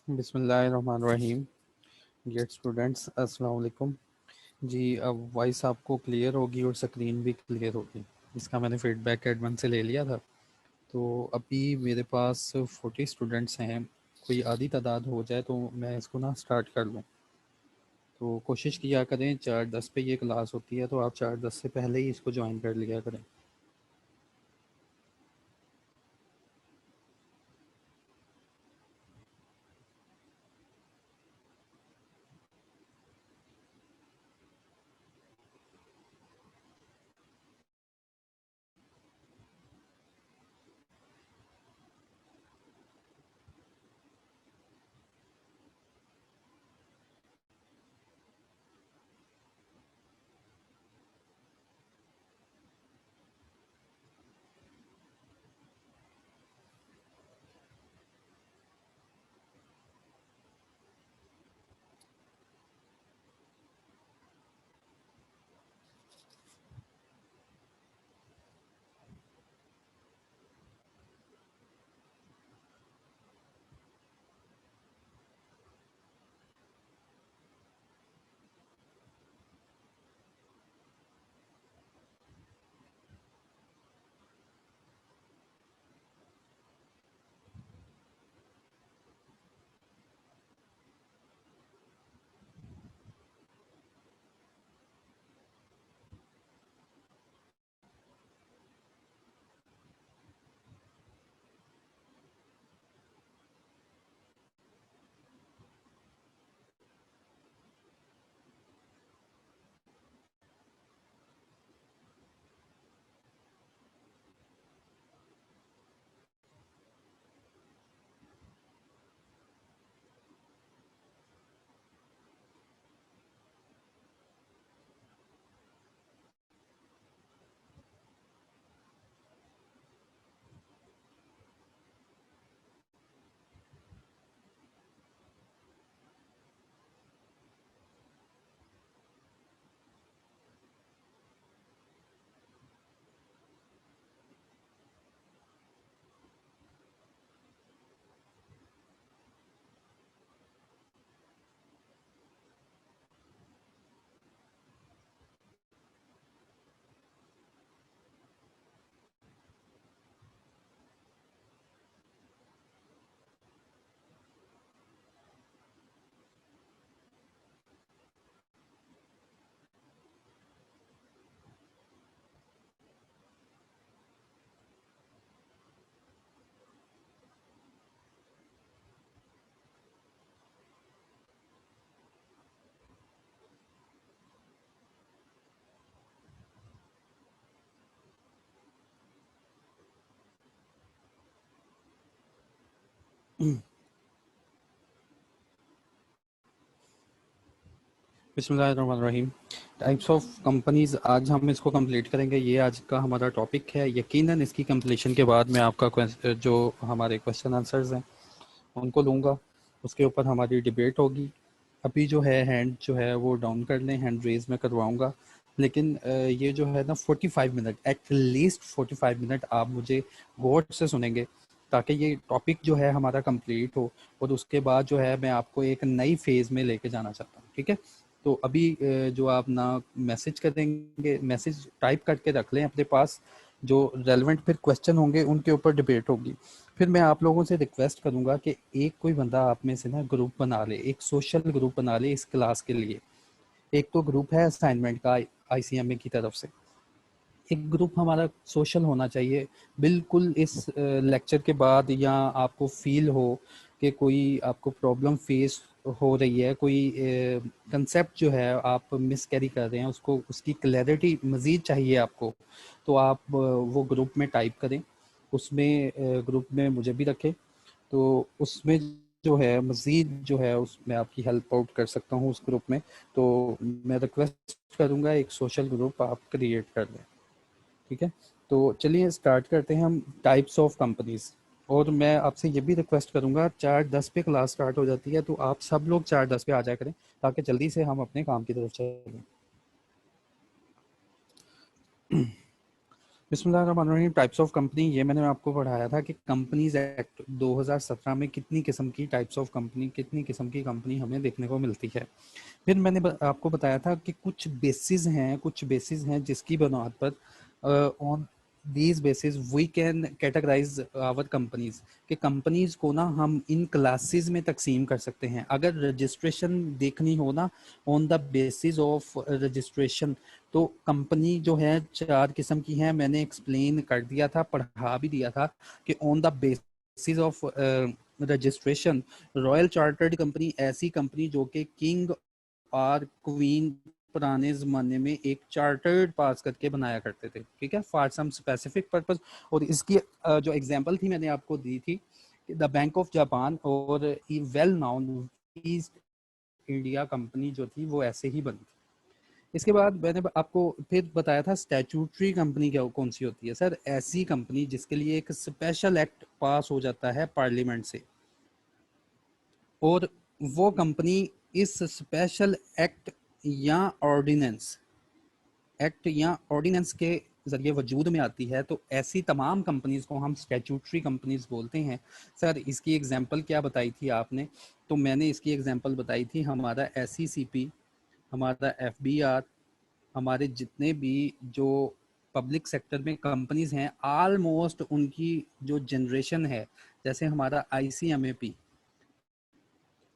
बिस्मिल्लाहिर्रहमानिर्रहीम। Dear students, अस्सलाम वालेकुम जी। अब वॉइस आपको क्लियर होगी और स्क्रीन भी क्लियर होगी। इसका मैंने फीडबैक एडमिन से ले लिया था। तो अभी मेरे पास 40 स्टूडेंट्स हैं। कोई आधी तादाद हो जाए तो मैं इसको ना स्टार्ट कर लूँ। तो कोशिश किया करें, 4:10 पे ये क्लास होती है, तो आप 4:10 से पहले ही इसको ज्वाइन कर लिया करें। बिस्मिल्लाहिर्रहमानिर्रहीम। टाइप्स ऑफ कंपनीज़, आज हम इसको कंप्लीट करेंगे। ये आज का हमारा टॉपिक है। यकीनन इसकी कंप्लीशन के बाद मैं आपका जो हमारे क्वेश्चन आंसर्स हैं उनको लूँगा। उसके ऊपर हमारी डिबेट होगी। अभी जो है हैंड जो है वो डाउन कर लें, हैंड रेज में करवाऊँगा। लेकिन ये जो है ना 45 मिनट, एट लीस्ट 45 मिनट आप मुझे गौर से सुनेंगे, ताकि ये टॉपिक जो है हमारा कंप्लीट हो। और उसके बाद जो है मैं आपको एक नई फेज़ में लेके जाना चाहता हूँ। ठीक है? तो अभी जो आप ना मैसेज करेंगे, मैसेज टाइप करके रख लें अपने पास। जो रेलेवेंट फिर क्वेश्चन होंगे उनके ऊपर डिबेट होगी। फिर मैं आप लोगों से रिक्वेस्ट करूंगा कि एक कोई बंदा आप में से ना ग्रुप बना ले, एक सोशल ग्रुप बना ले इस क्लास के लिए। एक तो ग्रुप है असाइनमेंट का, आईसीएमए की तरफ से। एक ग्रुप हमारा सोशल होना चाहिए। बिल्कुल इस लेक्चर के बाद, या आपको फील हो कि कोई आपको प्रॉब्लम फेस हो रही है, कोई कंसेप्ट जो है आप मिस कैरी कर रहे हैं, उसको उसकी क्लैरिटी मज़ीद चाहिए आपको, तो आप वो ग्रुप में टाइप करें। उसमें ग्रुप में मुझे भी रखें, तो उसमें जो है मज़ीद जो है उसमें आपकी हेल्प आउट कर सकता हूँ उस ग्रुप में। तो मैं रिक्वेस्ट करूँगा एक सोशल ग्रुप आप क्रिएट कर दें। ठीक है? तो चलिए स्टार्ट करते हैं हम। Types of companies. और मैं आपसे ये भी रिक्वेस्ट करूंगा, 4:10 पे क्लास स्टार्ट हो जाती है, तो आप सब लोग 4:10 पे आ जाया करें, ताकि जल्दी से हम अपने काम की तरफ चलें। बिस्मिल्लाहिर्रहमानिर्रहीम। टाइप्स ऑफ कंपनी, ये मैंने आपको पढ़ाया था कि कंपनीज एक्ट 2017 में कितनी किस्म की टाइप्स ऑफ कंपनी, कितनी किस्म की कंपनी हमें देखने को मिलती है। फिर मैंने आपको बताया था कि कुछ बेसिस हैं जिसकी बुनियाद पर on these basis we can categorise our companies, कि कंपनीज को ना हम इन क्लासेस में तकसीम कर सकते हैं। अगर रजिस्ट्रेशन देखनी हो ना, on the basis of registration, तो कंपनी जो है 4 किस्म की हैं। मैंने एक्सप्लेन कर दिया था, पढ़ा भी दिया था कि on the basis of registration, royal chartered company ऐसी कंपनी जो कि किंग और क्वीन पुराने ज़माने में एक चार्टर्ड पास करके बनाया करते थे, ठीक है, फॉर सम स्पेसिफिक पर्पस। और इसकी जो एग्जांपल थी मैंने आपको दी थी, द बैंक ऑफ जापान और well known east India company जो थी वो ऐसे ही बनी थी। इसके बाद मैंने आपको फिर बताया था स्टैट्यूटरी कंपनी क्या कौन सी होती है। सर, ऐसी कंपनी जिसके लिए एक स्पेशल एक्ट पास हो जाता है पार्लियामेंट से, और वो कंपनी इस स्पेशल एक्ट या ऑर्डिनेंस के जरिए वजूद में आती है, तो ऐसी तमाम कंपनीज को हम स्टैट्यूटरी कंपनीज बोलते हैं। सर, इसकी एग्जांपल क्या बताई थी आपने? तो मैंने इसकी एग्जांपल बताई थी हमारा SECP, हमारा FBR, हमारे जितने भी जो पब्लिक सेक्टर में कंपनीज हैं, ऑलमोस्ट उनकी जो जनरेशन है, जैसे हमारा ICMAP,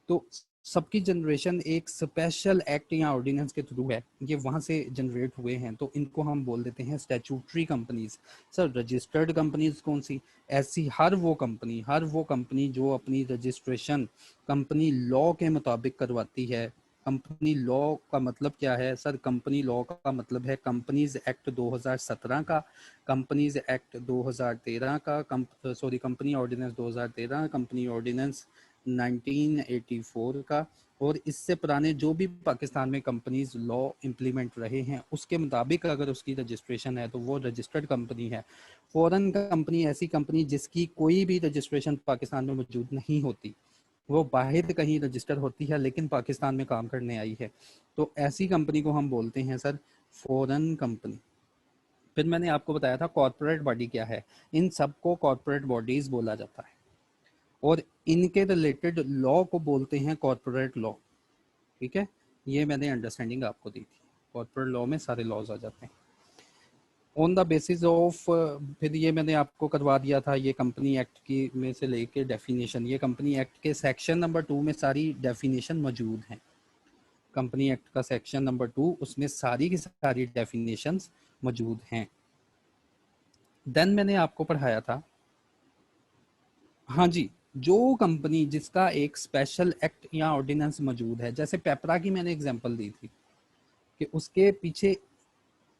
तो सबकी जनरेशन एक स्पेशल एक्ट या ऑर्डिनेंस के थ्रू है, ये वहाँ से जनरेट हुए हैं, तो इनको हम बोल देते हैं statutory companies. Sir, registered companies कौन सी? ऐसी हर वो कंपनी जो अपनी रजिस्ट्रेशन कंपनी लॉ के मुताबिक करवाती है। कंपनी लॉ का मतलब क्या है? सर, कंपनी लॉ का मतलब है कंपनीज एक्ट 2017 का, कंपनीज एक्ट 2013 का, कंपनी ऑर्डिनेंस 2013, कंपनी ऑर्डिनेंस 1984 का, और इससे पुराने जो भी पाकिस्तान में कंपनीज लॉ इम्प्लीमेंट रहे हैं उसके मुताबिक अगर उसकी रजिस्ट्रेशन है तो वो रजिस्टर्ड कंपनी है। फॉरेन कंपनी ऐसी कंपनी जिसकी कोई भी रजिस्ट्रेशन पाकिस्तान में मौजूद नहीं होती, वो बाहर कहीं रजिस्टर होती है लेकिन पाकिस्तान में काम करने आई है, तो ऐसी कंपनी को हम बोलते हैं सर फॉरेन कंपनी। फिर मैंने आपको बताया था कॉर्पोरेट बॉडी क्या है। इन सबको कॉर्पोरेट बॉडीज बोला जाता है, और इनके रिलेटेड लॉ को बोलते हैं कॉर्पोरेट लॉ, ठीक है। ये मैंने अंडरस्टैंडिंग आपको दी थी। कॉर्पोरेट लॉ में सारे लॉज आ जाते हैं ऑन द बेसिस ऑफ। फिर ये मैंने आपको करवा दिया था, ये कंपनी एक्ट की में से लेके डेफिनेशन, ये कंपनी एक्ट के सेक्शन नंबर 2 में सारी डेफिनेशन मौजूद हैं। कंपनी एक्ट का सेक्शन नंबर 2, उसमें सारी की सारी डेफिनेशंस मौजूद हैं। देन मैंने आपको पढ़ाया था, हाँ जी, जो कंपनी जिसका एक स्पेशल एक्ट या ऑर्डिनेंस मौजूद है, जैसे पेपरा की मैंने एग्जांपल दी थी कि उसके पीछे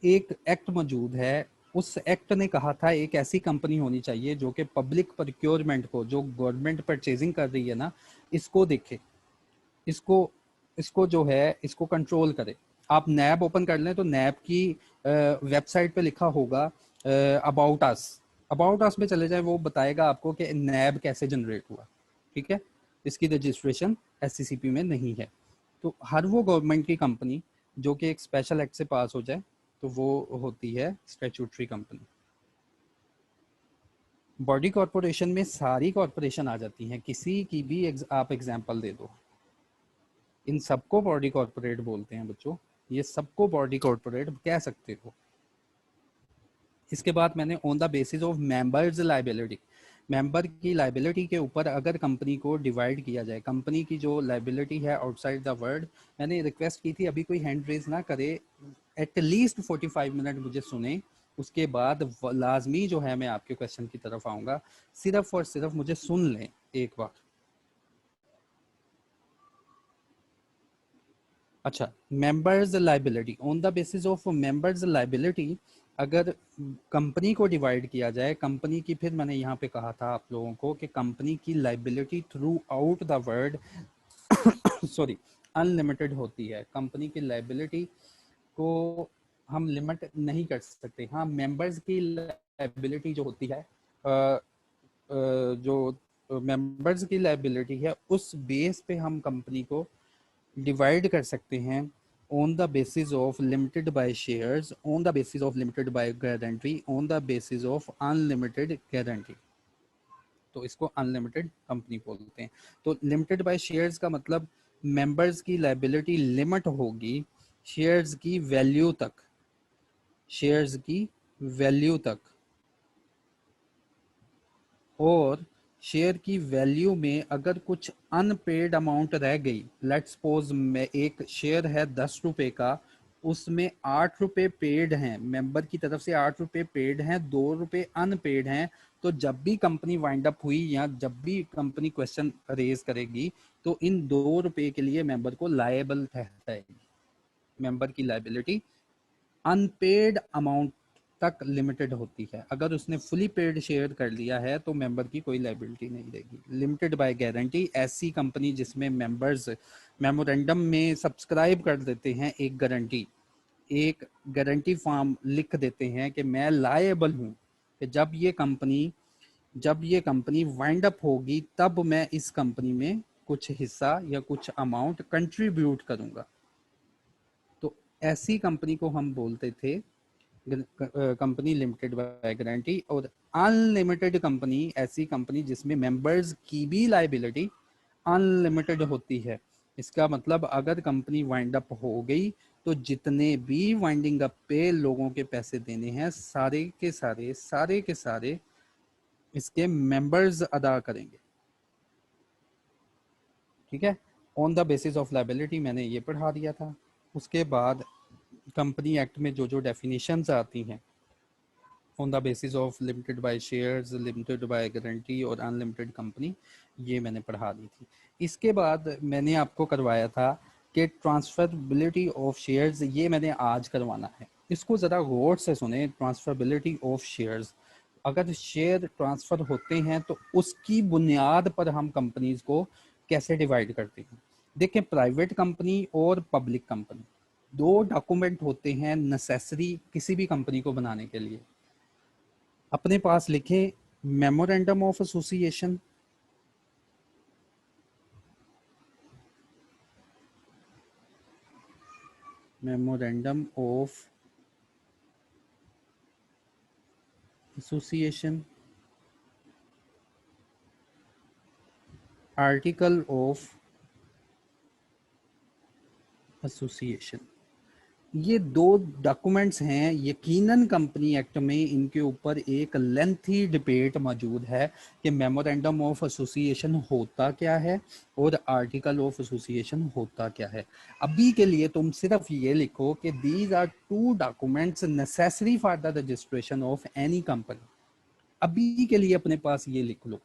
एक एक्ट मौजूद है। उस एक्ट ने कहा था एक ऐसी कंपनी होनी चाहिए जो कि पब्लिक प्रोक्योरमेंट को, जो गवर्नमेंट परचेजिंग कर रही है ना, इसको देखे, इसको इसको जो है इसको कंट्रोल करे। आप नैब ओपन कर लें तो नैब की वेबसाइट पे लिखा होगा अबाउट अस में चले जाए, वो बताएगा आपको कि नैब कैसे जनरेट हुआ, ठीक है। इसकी रजिस्ट्रेशन SCCP में नहीं है। तो हर वो गवर्नमेंट की कंपनी जो कि एक स्पेशल एक्ट से पास हो जाए तो वो होती है स्टैट्यूटरी कंपनी। बॉडी कॉरपोरेशन में सारी कॉरपोरेशन आ जाती हैं, किसी की भी आप एग्जांपल दे दो, इन सबको बॉडी कॉरपोरेट बोलते हैं बच्चों। ये सबको बॉडी कॉरपोरेट कह सकते हो। इसके बाद मैंने on the basis of members liability, member की लाइबिलिटी के ऊपर अगर कंपनी को डिवाइड किया जाए, कंपनी की जो लाइबिलिटी है आउटसाइड द वर्ल्ड, मैंने रिक्वेस्ट की थी अभी कोई हैंड रेज ना करे, एटलीस्ट 45 मिनट मुझे सुने, उसके बाद लाजमी जो है मैं आपके क्वेश्चन की तरफ आऊँगा। सिर्फ और सिर्फ मुझे सुन लें एक बार। अच्छा, members liability, on the basis of members liability अगर कंपनी को डिवाइड किया जाए, कंपनी की, फिर मैंने यहाँ पे कहा था आप लोगों को कि कंपनी की liability through out the world sorry unlimited होती है। कंपनी की लाइबिलिटी को हम लिमिट नहीं कर सकते। हाँ, मेंबर्स की लाइबिलिटी जो होती है, जो मेंबर्स की लाइबिलिटी है, उस बेस पे हम कंपनी को डिवाइड कर सकते हैं on the basis of limited by shares, on the basis of limited by guarantee, on the basis of unlimited guarantee। तो इसको अनलिमिटेड कंपनी बोलते हैं। तो लिमिटेड बाय शेयर्स का मतलब मेंबर्स की लायबिलिटी लिमिट होगी शेयर्स की वैल्यू तक, शेयर्स की वैल्यू तक, और शेयर की वैल्यू में अगर कुछ अनपेड अमाउंट रह गई, लेट्स सपोज में एक शेयर है 10 रुपए का, उसमें 8 रुपए पेड हैं, मेंबर की तरफ से 8 रुपए पेड हैं, 2 रुपए अनपेड हैं, तो जब भी कंपनी वाइंड अप हुई या जब भी कंपनी क्वेश्चन रेज करेगी तो इन 2 रुपए के लिए मेंबर को लायबल ठहराएगी। मेंबर की लायबिलिटी अनपेड अमाउंट तक लिमिटेड होती है। अगर उसने फुली पेड शेयर कर लिया है तो मेंबर की कोई लायबिलिटी नहीं रहेगी। लिमिटेड बाय गारंटी ऐसी कंपनी जिसमें मेंबर्स मेमोरेंडम में सब्सक्राइब कर देते हैं एक गारंटी, एक गारंटी फॉर्म लिख देते हैं कि मैं लायबल हूं कि जब ये कंपनी वाइंड अप होगी तब मैं इस कंपनी में कुछ हिस्सा या कुछ अमाउंट कंट्रीब्यूट करूंगा। तो ऐसी कंपनी को हम बोलते थे कंपनी लिमिटेड बाय गारंटी। और अनलिमिटेड कंपनी ऐसी कंपनी जिसमें मेंबर्स की भी लायबिलिटी अनलिमिटेड होती है। इसका मतलब अगर कंपनी वाइंड अप हो गई तो जितने भी वाइंडिंग अप पे लोगों के पैसे देने हैं सारे के सारे इसके मेंबर्स अदा करेंगे। ठीक है, on the basis of liability मैंने ये पढ़ा दिया था। उसके बाद कंपनी एक्ट में जो जो डेफिनेशंस आती हैं, on the basis of limited by shares, limited by guarantee और अनलिमिटेड कंपनी, ये मैंने पढ़ा दी थी। इसके बाद मैंने आपको करवाया था कि ट्रांसफरेबिलिटी ऑफ शेयर्स, ये मैंने आज करवाना है। इसको ज़रा गौर से सुने। ट्रांसफरेबिलिटी ऑफ शेयर्स, अगर शेयर ट्रांसफ़र होते हैं तो उसकी बुनियाद पर हम कंपनीज को कैसे डिवाइड करते हैं। देखें, प्राइवेट कंपनी और पब्लिक कंपनी, दो डॉक्यूमेंट होते हैं नेसेसरी किसी भी कंपनी को बनाने के लिए। अपने पास लिखें memorandum of association, memorandum of association, article of association. ये दो डॉक्यूमेंट्स हैं। यकीनन कंपनी एक्ट में इनके ऊपर एक लेंथी डिबेट मौजूद है कि मेमोरेंडम ऑफ एसोसिएशन होता क्या है और आर्टिकल ऑफ एसोसिएशन होता क्या है। अभी के लिए तुम सिर्फ ये लिखो कि these are two documents necessary for the registration of any company. अभी के लिए अपने पास ये लिख लो।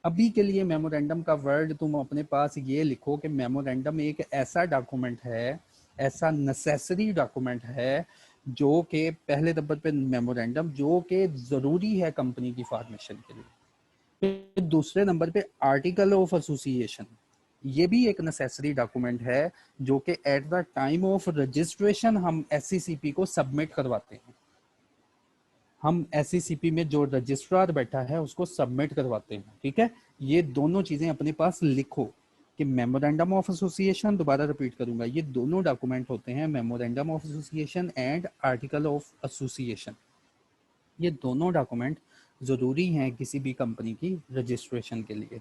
अभी के लिए मेमोरेंडम का वर्ड तुम अपने पास ये लिखो कि मेमोरेंडम एक ऐसा डॉक्यूमेंट है, ऐसा नेसेसरी डॉक्यूमेंट है जो कि पहले नंबर पे मेमोरेंडम जो कि ज़रूरी है कंपनी की फॉर्मेशन के लिए। फिर दूसरे नंबर पे आर्टिकल ऑफ एसोसिएशन, ये भी एक नेसेसरी डॉक्यूमेंट है जो कि at the time of registration हम SCCP को सबमिट करवाते हैं। हम SCCP में जो रजिस्ट्रार बैठा है उसको सबमिट करवाते हैं। ठीक है, ये दोनों चीज़ें अपने पास लिखो कि मेमोरेंडम ऑफ एसोसिएशन, दोबारा रिपीट करूंगा, ये दोनों डॉक्यूमेंट होते हैं, memorandum of association and article of association. ये दोनों डॉक्यूमेंट ज़रूरी हैं किसी भी कंपनी की रजिस्ट्रेशन के लिए।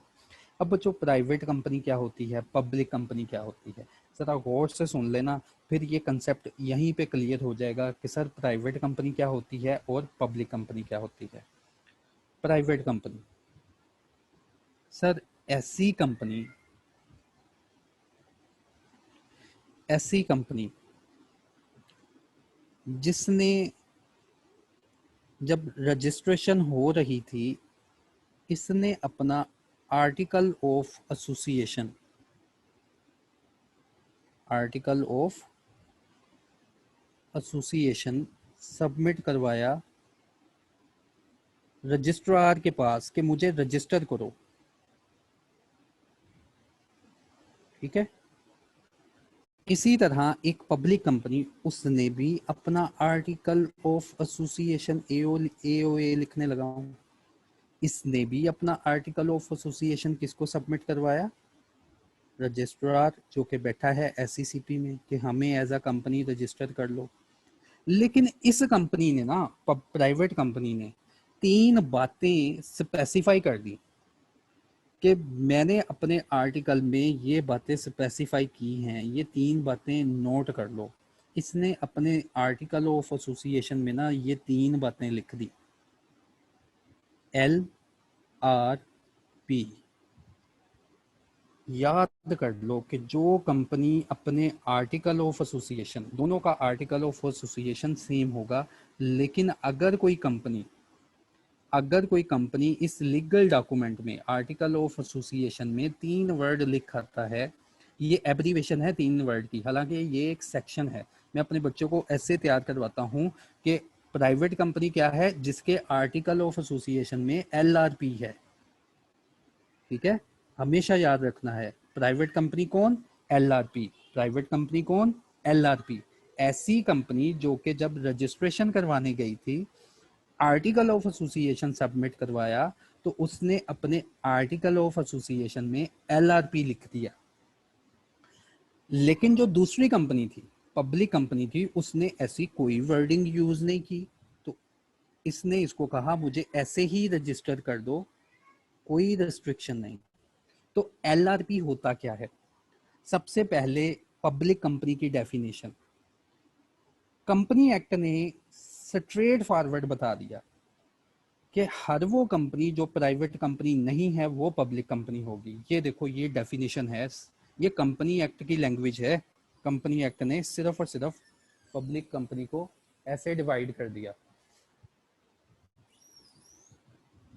अब बच्चों, प्राइवेट कंपनी क्या होती है, पब्लिक कंपनी क्या होती है, ज़रा गौर से सुन लेना, फिर ये कंसेप्ट यहीं पे क्लियर हो जाएगा कि सर प्राइवेट कंपनी क्या होती है और पब्लिक कंपनी क्या होती है। प्राइवेट कंपनी, सर ऐसी कंपनी जिसने जब रजिस्ट्रेशन हो रही थी इसने अपना article of association, article of association submit करवाया रजिस्ट्रार के पास कि मुझे रजिस्टर करो। ठीक है, इसी तरह एक पब्लिक कंपनी, उसने भी अपना आर्टिकल ऑफ एसोसिएशन AOA लिखने लगा हूं, इसने भी अपना आर्टिकल ऑफ एसोसिएशन किसको सबमिट करवाया, रजिस्ट्रार जो कि बैठा है SCCP में कि हमें एज अ कंपनी रजिस्टर कर लो, लेकिन इस कंपनी ने ना, प्राइवेट कंपनी ने 3 बातें स्पेसिफाई कर दी कि मैंने अपने आर्टिकल में ये बातें स्पेसिफाई की हैं, ये 3 बातें नोट कर लो। इसने अपने आर्टिकल ऑफ एसोसिएशन में ना ये 3 बातें लिख दी, LRP। याद कर लो कि जो कंपनी अपने आर्टिकल ऑफ एसोसिएशन, दोनों का आर्टिकल ऑफ एसोसिएशन सेम होगा, लेकिन अगर कोई कंपनी इस लीगल डॉक्यूमेंट में आर्टिकल ऑफ एसोसिएशन में 3 वर्ड लिखाता है, ये एब्रीवेशन है 3 वर्ड की, हालांकि ये एक सेक्शन है। मैं अपने बच्चों को ऐसे तैयार करवाता हूँ कि प्राइवेट कंपनी क्या है, जिसके आर्टिकल ऑफ एसोसिएशन में LRP है। ठीक है, हमेशा याद रखना है, प्राइवेट कंपनी कौन, LRP। प्राइवेट कंपनी कौन, LRP। ऐसी कंपनी जो कि जब रजिस्ट्रेशन करवाने गई थी, आर्टिकल ऑफ एसोसिएशन सबमिट करवाया, तो उसने अपने आर्टिकल ऑफ एसोसिएशन में LRP लिख दिया। लेकिन जो दूसरी कंपनी थी, पब्लिक कंपनी थी, उसने ऐसी कोई वर्डिंग यूज नहीं की, तो इसने इसको कहा मुझे ऐसे ही रजिस्टर कर दो, कोई रेस्ट्रिक्शन नहीं। तो LRP होता क्या है? सबसे पहले पब्लिक कंपनी की डेफिनेशन, कंपनी एक्ट ने स्ट्रेट फॉरवर्ड बता दिया कि हर वो कंपनी जो प्राइवेट कंपनी नहीं है वो पब्लिक कंपनी होगी। ये देखो, ये डेफिनेशन है, ये कंपनी एक्ट की लैंग्वेज है। कंपनी एक्ट ने सिर्फ और सिर्फ पब्लिक कंपनी को ऐसे डिवाइड कर दिया।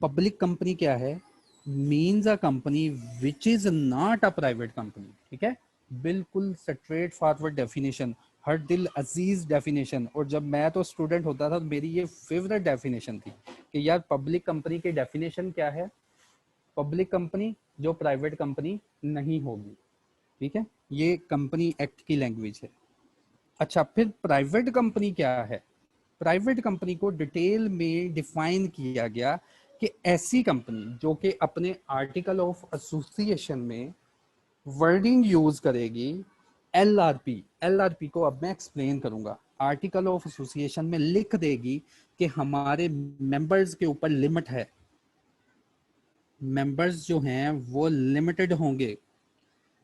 पब्लिक कंपनी क्या है? Means a company which is not a private company. ठीक है, बिल्कुल स्ट्रेट फॉरवर्ड डेफिनेशन, हर दिल अजीज डेफिनेशन। और जब मैं तो स्टूडेंट होता था तो मेरी ये फेवरेट डेफिनेशन थी कि यार पब्लिक कंपनी की डेफिनेशन क्या है? पब्लिक कंपनी जो प्राइवेट कंपनी नहीं होगी। ठीक है, ये कंपनी एक्ट की लैंग्वेज है। अच्छा, फिर प्राइवेट कंपनी क्या है? प्राइवेट कंपनी को डिटेल में डिफाइन किया गया कि ऐसी कंपनी जो कि अपने आर्टिकल ऑफ एसोसिएशन में वर्डिंग यूज करेगी LRP। LRP को अब मैं एक्सप्लेन करूंगा। आर्टिकल ऑफ एसोसिएशन में लिख देगी कि हमारे मेंबर्स के ऊपर लिमिट है, मेंबर्स जो हैं वो लिमिटेड होंगे,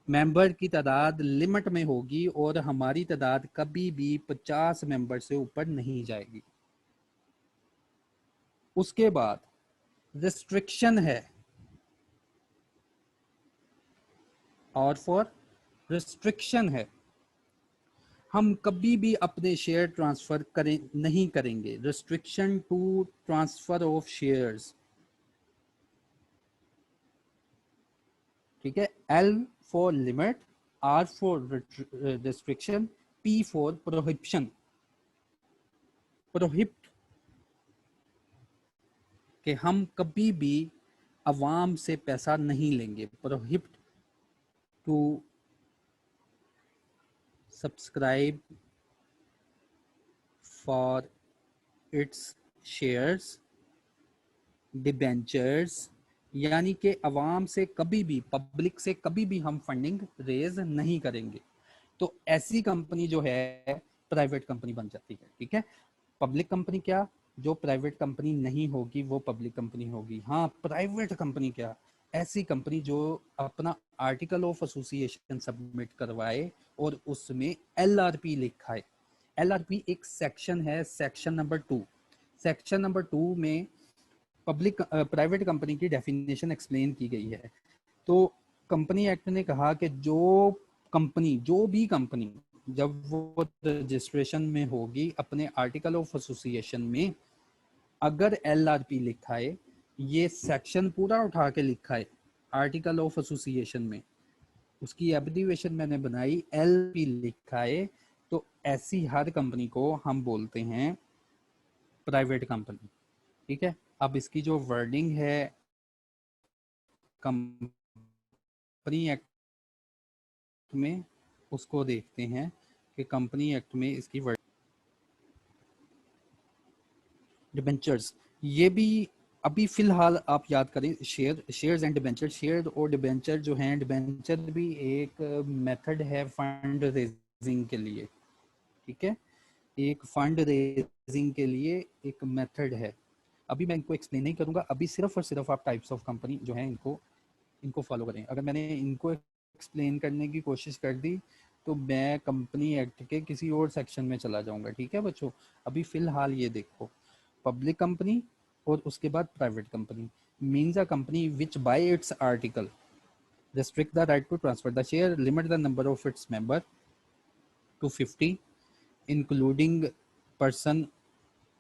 मेंबर की तादाद लिमिट में होगी और हमारी तादाद कभी भी 50 मेंबर से ऊपर नहीं जाएगी। उसके बाद रिस्ट्रिक्शन है, और फॉर रिस्ट्रिक्शन है, हम कभी भी अपने शेयर ट्रांसफर नहीं करेंगे। Restriction to transfer of shares. ठीक है, L for limit, R for restriction, P for prohibition. Prohibit कि हम कभी भी अवाम से पैसा नहीं लेंगे। Prohibit to subscribe for its shares, debentures, यानी कि अवाम से कभी भी, पब्लिक से कभी भी हम फंडिंग रेज नहीं करेंगे। तो ऐसी कंपनी जो है प्राइवेट कंपनी बन जाती है। ठीक है, पब्लिक कंपनी क्या, जो प्राइवेट कंपनी नहीं होगी वो पब्लिक कंपनी होगी। हाँ, प्राइवेट कंपनी क्या, ऐसी कंपनी जो अपना आर्टिकल ऑफ एसोसिएशन सबमिट करवाए और उसमें LRP लिखा है। LRP एक सेक्शन है, सेक्शन नंबर 2। सेक्शन नंबर 2 में पब्लिक प्राइवेट कंपनी की डेफिनेशन एक्सप्लेन की गई है। तो कंपनी एक्ट ने कहा कि जो भी कंपनी जब वो रजिस्ट्रेशन में होगी अपने आर्टिकल ऑफ एसोसिएशन में अगर LRP लिखा है, ये सेक्शन पूरा उठा के लिखा है आर्टिकल ऑफ एसोसिएशन में, उसकी एब्रीविएशन मैंने बनाई, LP लिखा है, तो ऐसी हर कंपनी को हम बोलते हैं प्राइवेट कंपनी। ठीक है, अब इसकी जो वर्डिंग है कंपनी एक्ट में, उसको देखते हैं कि कंपनी एक्ट में इसकी वर्ड डिबेंचर्स, ये भी अभी फिलहाल आप याद करें, शेयर्स एंड डिबेंचर, शेयर और डिबेंचर जो हैं, डिबेंचर भी एक मेथड है फंड रेजिंग के लिए, ठीक है, एक फंड रेजिंग के लिए एक मेथड है। अभी मैं इनको एक्सप्लेन नहीं करूंगा, अभी सिर्फ और सिर्फ आप टाइप्स ऑफ कंपनी जो है इनको फॉलो करें। अगर मैंने इनको एक्सप्लेन करने की कोशिश कर दी तो मैं कंपनी एक्ट के किसी और सेक्शन में चला जाऊंगा, ठीक है बच्चों। अभी फिलहाल ये देखो, पब्लिक कंपनी और उसके बाद private company means a company which bye it's article restrict the right to transfer the share, limit the number of its member to 50, including person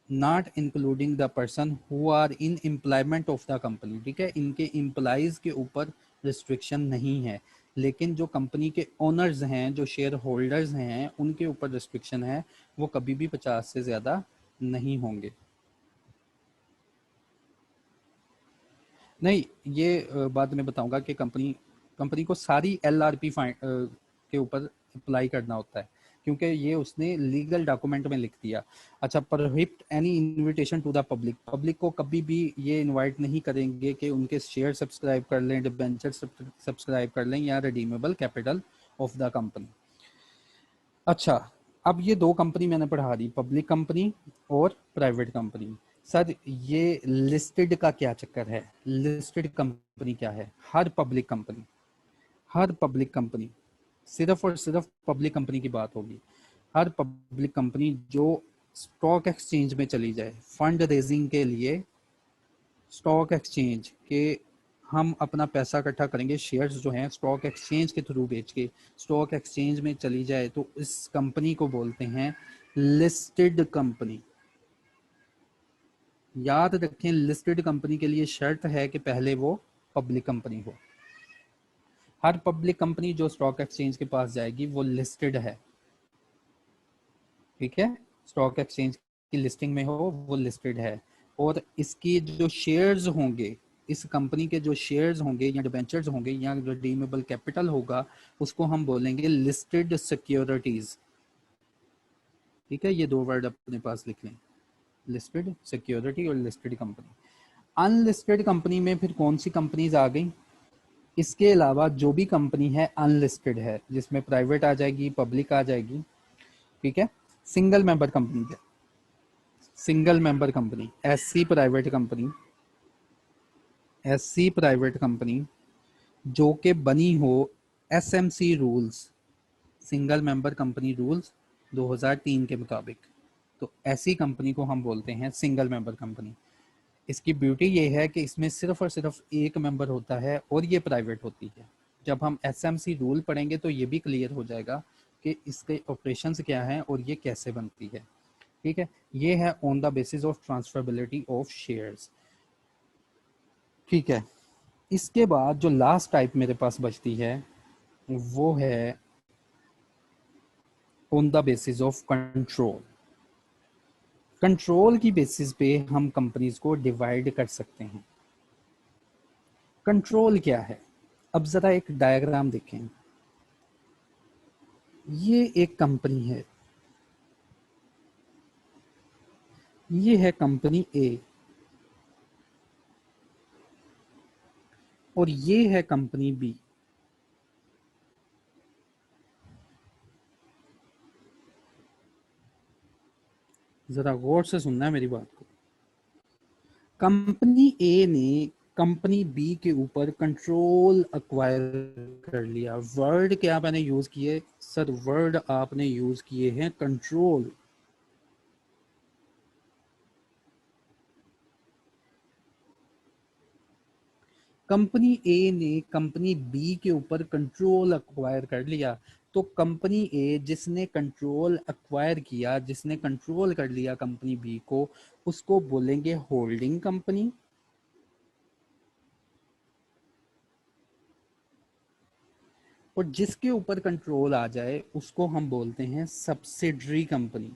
not including the person who are in employment of the company, ठीक है, इनके employees के ऊपर restriction नहीं है, लेकिन जो company के ओनर्स हैं, जो शेयर होल्डर्स हैं, उनके ऊपर रिस्ट्रिक्शन है, वो कभी भी 50 से ज़्यादा नहीं होंगे। नहीं, ये बाद में बताऊंगा कि कंपनी को सारी LRP के ऊपर अप्लाई करना होता है, क्योंकि ये उसने लीगल डॉक्यूमेंट में लिख दिया। अच्छा, prohibit any invitation to the public को कभी भी ये इनवाइट नहीं करेंगे कि उनके शेयर सब्सक्राइब कर लें, डिबेंचर सब्सक्राइब कर लें या redeemable capital of the company. अच्छा, अब ये दो कंपनी मैंने पढ़ा दी, पब्लिक कंपनी और प्राइवेट कंपनी। सर ये लिस्टेड का क्या चक्कर है? लिस्टेड कंपनी क्या है? हर पब्लिक कंपनी, सिर्फ और सिर्फ पब्लिक कंपनी की बात होगी। हर पब्लिक कंपनी जो स्टॉक एक्सचेंज में चली जाए फंड रेजिंग के लिए, स्टॉक एक्सचेंज के हम अपना पैसा इकट्ठा करेंगे, शेयर्स जो हैं स्टॉक एक्सचेंज के थ्रू बेच के स्टॉक एक्सचेंज में चली जाए, तो इस कंपनी को बोलते हैं लिस्टेड कंपनी। याद रखें, लिस्टेड कंपनी के लिए शर्त है कि पहले वो पब्लिक कंपनी हो। हर पब्लिक कंपनी जो स्टॉक एक्सचेंज के पास जाएगी वो लिस्टेड है, ठीक है, स्टॉक एक्सचेंज की लिस्टिंग में हो, वो लिस्टेड है। और इसकी जो शेयर्स होंगे, इस कंपनी के जो शेयर्स होंगे या डिबेंचर्स होंगे या रिडीमेबल कैपिटल होगा, उसको हम बोलेंगे लिस्टेड सिक्योरिटीज, ठीक है। ये दो वर्ड अपने पास लिख लें, लिस्टेड सिक्योरिटी और लिस्टेड कंपनी। अनलिस्टेड कंपनी में फिर कौन सी कंपनीज आ गई? इसके अलावा जो भी कंपनी है अनलिस्टेड है, जिसमें प्राइवेट आ जाएगी, पब्लिक आ जाएगी, ठीक है। सिंगल मेंबर कंपनी है, single member company, SC private company जो कि बनी हो SMC rules, single member company rules 2003 के मुताबिक, तो ऐसी कंपनी को हम बोलते हैं सिंगल मेंबर कंपनी। इसकी ब्यूटी ये है कि इसमें सिर्फ और सिर्फ एक मेंबर होता है और ये प्राइवेट होती है। जब हम एसएमसी रूल पढ़ेंगे तो ये भी क्लियर हो जाएगा कि इसके ऑपरेशंस क्या हैं और ये कैसे बनती है, ठीक है। ये है on the basis of transferability of shares, ठीक है। इसके बाद जो लास्ट टाइप मेरे पास बचती है वो है on the basis of control. Control की बेसिस पे हम कंपनीज को डिवाइड कर सकते हैं। कंट्रोल क्या है? अब जरा एक डायग्राम देखें। ये एक कंपनी है, ये है कंपनी ए और ये है कंपनी बी। जरा गौर से सुनना है मेरी बात को। कंपनी ए ने कंपनी बी के ऊपर कंट्रोल अक्वायर कर लिया। वर्ड क्या मैंने यूज किए सर? वर्ड आपने यूज किए हैं कंट्रोल। कंपनी ए ने कंपनी बी के ऊपर कंट्रोल अक्वायर कर लिया, तो कंपनी ए जिसने कंट्रोल अक्वायर किया, जिसने कंट्रोल कर लिया कंपनी बी को, उसको बोलेंगे होल्डिंग कंपनी। और जिसके ऊपर कंट्रोल आ जाए उसको हम बोलते हैं सब्सिडरी कंपनी।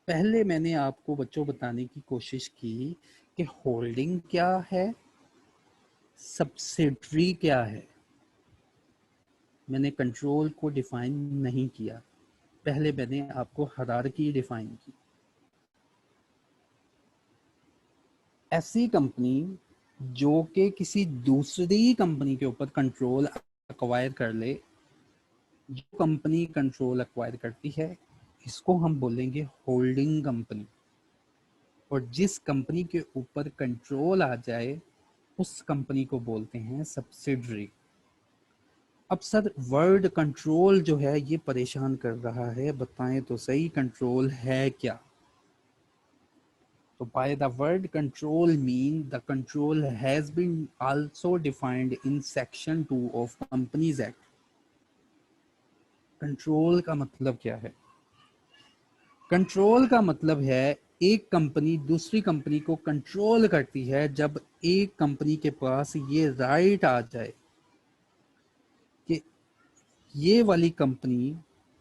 पहले मैंने आपको बच्चों बताने की कोशिश की कि होल्डिंग क्या है, सब्सिडरी क्या है। मैंने कंट्रोल को डिफाइन नहीं किया, पहले मैंने आपको हायरार्की डिफाइन की। ऐसी कंपनी जो कि किसी दूसरी कंपनी के ऊपर कंट्रोल एक्वायर कर ले, जो कंपनी कंट्रोल एक्वायर करती है इसको हम बोलेंगे होल्डिंग कंपनी, और जिस कंपनी के ऊपर कंट्रोल आ जाए उस कंपनी को बोलते हैं सब्सिडरी। अब सर वर्ड कंट्रोल जो है ये परेशान कर रहा है, बताएं तो सही कंट्रोल है क्या? So by the word control mean the control has been also defined in section 2 of Companies Act. Control का मतलब क्या है? कंट्रोल का मतलब है एक कंपनी दूसरी कंपनी को कंट्रोल करती है जब एक कंपनी के पास ये राइट आ जाए कि ये वाली company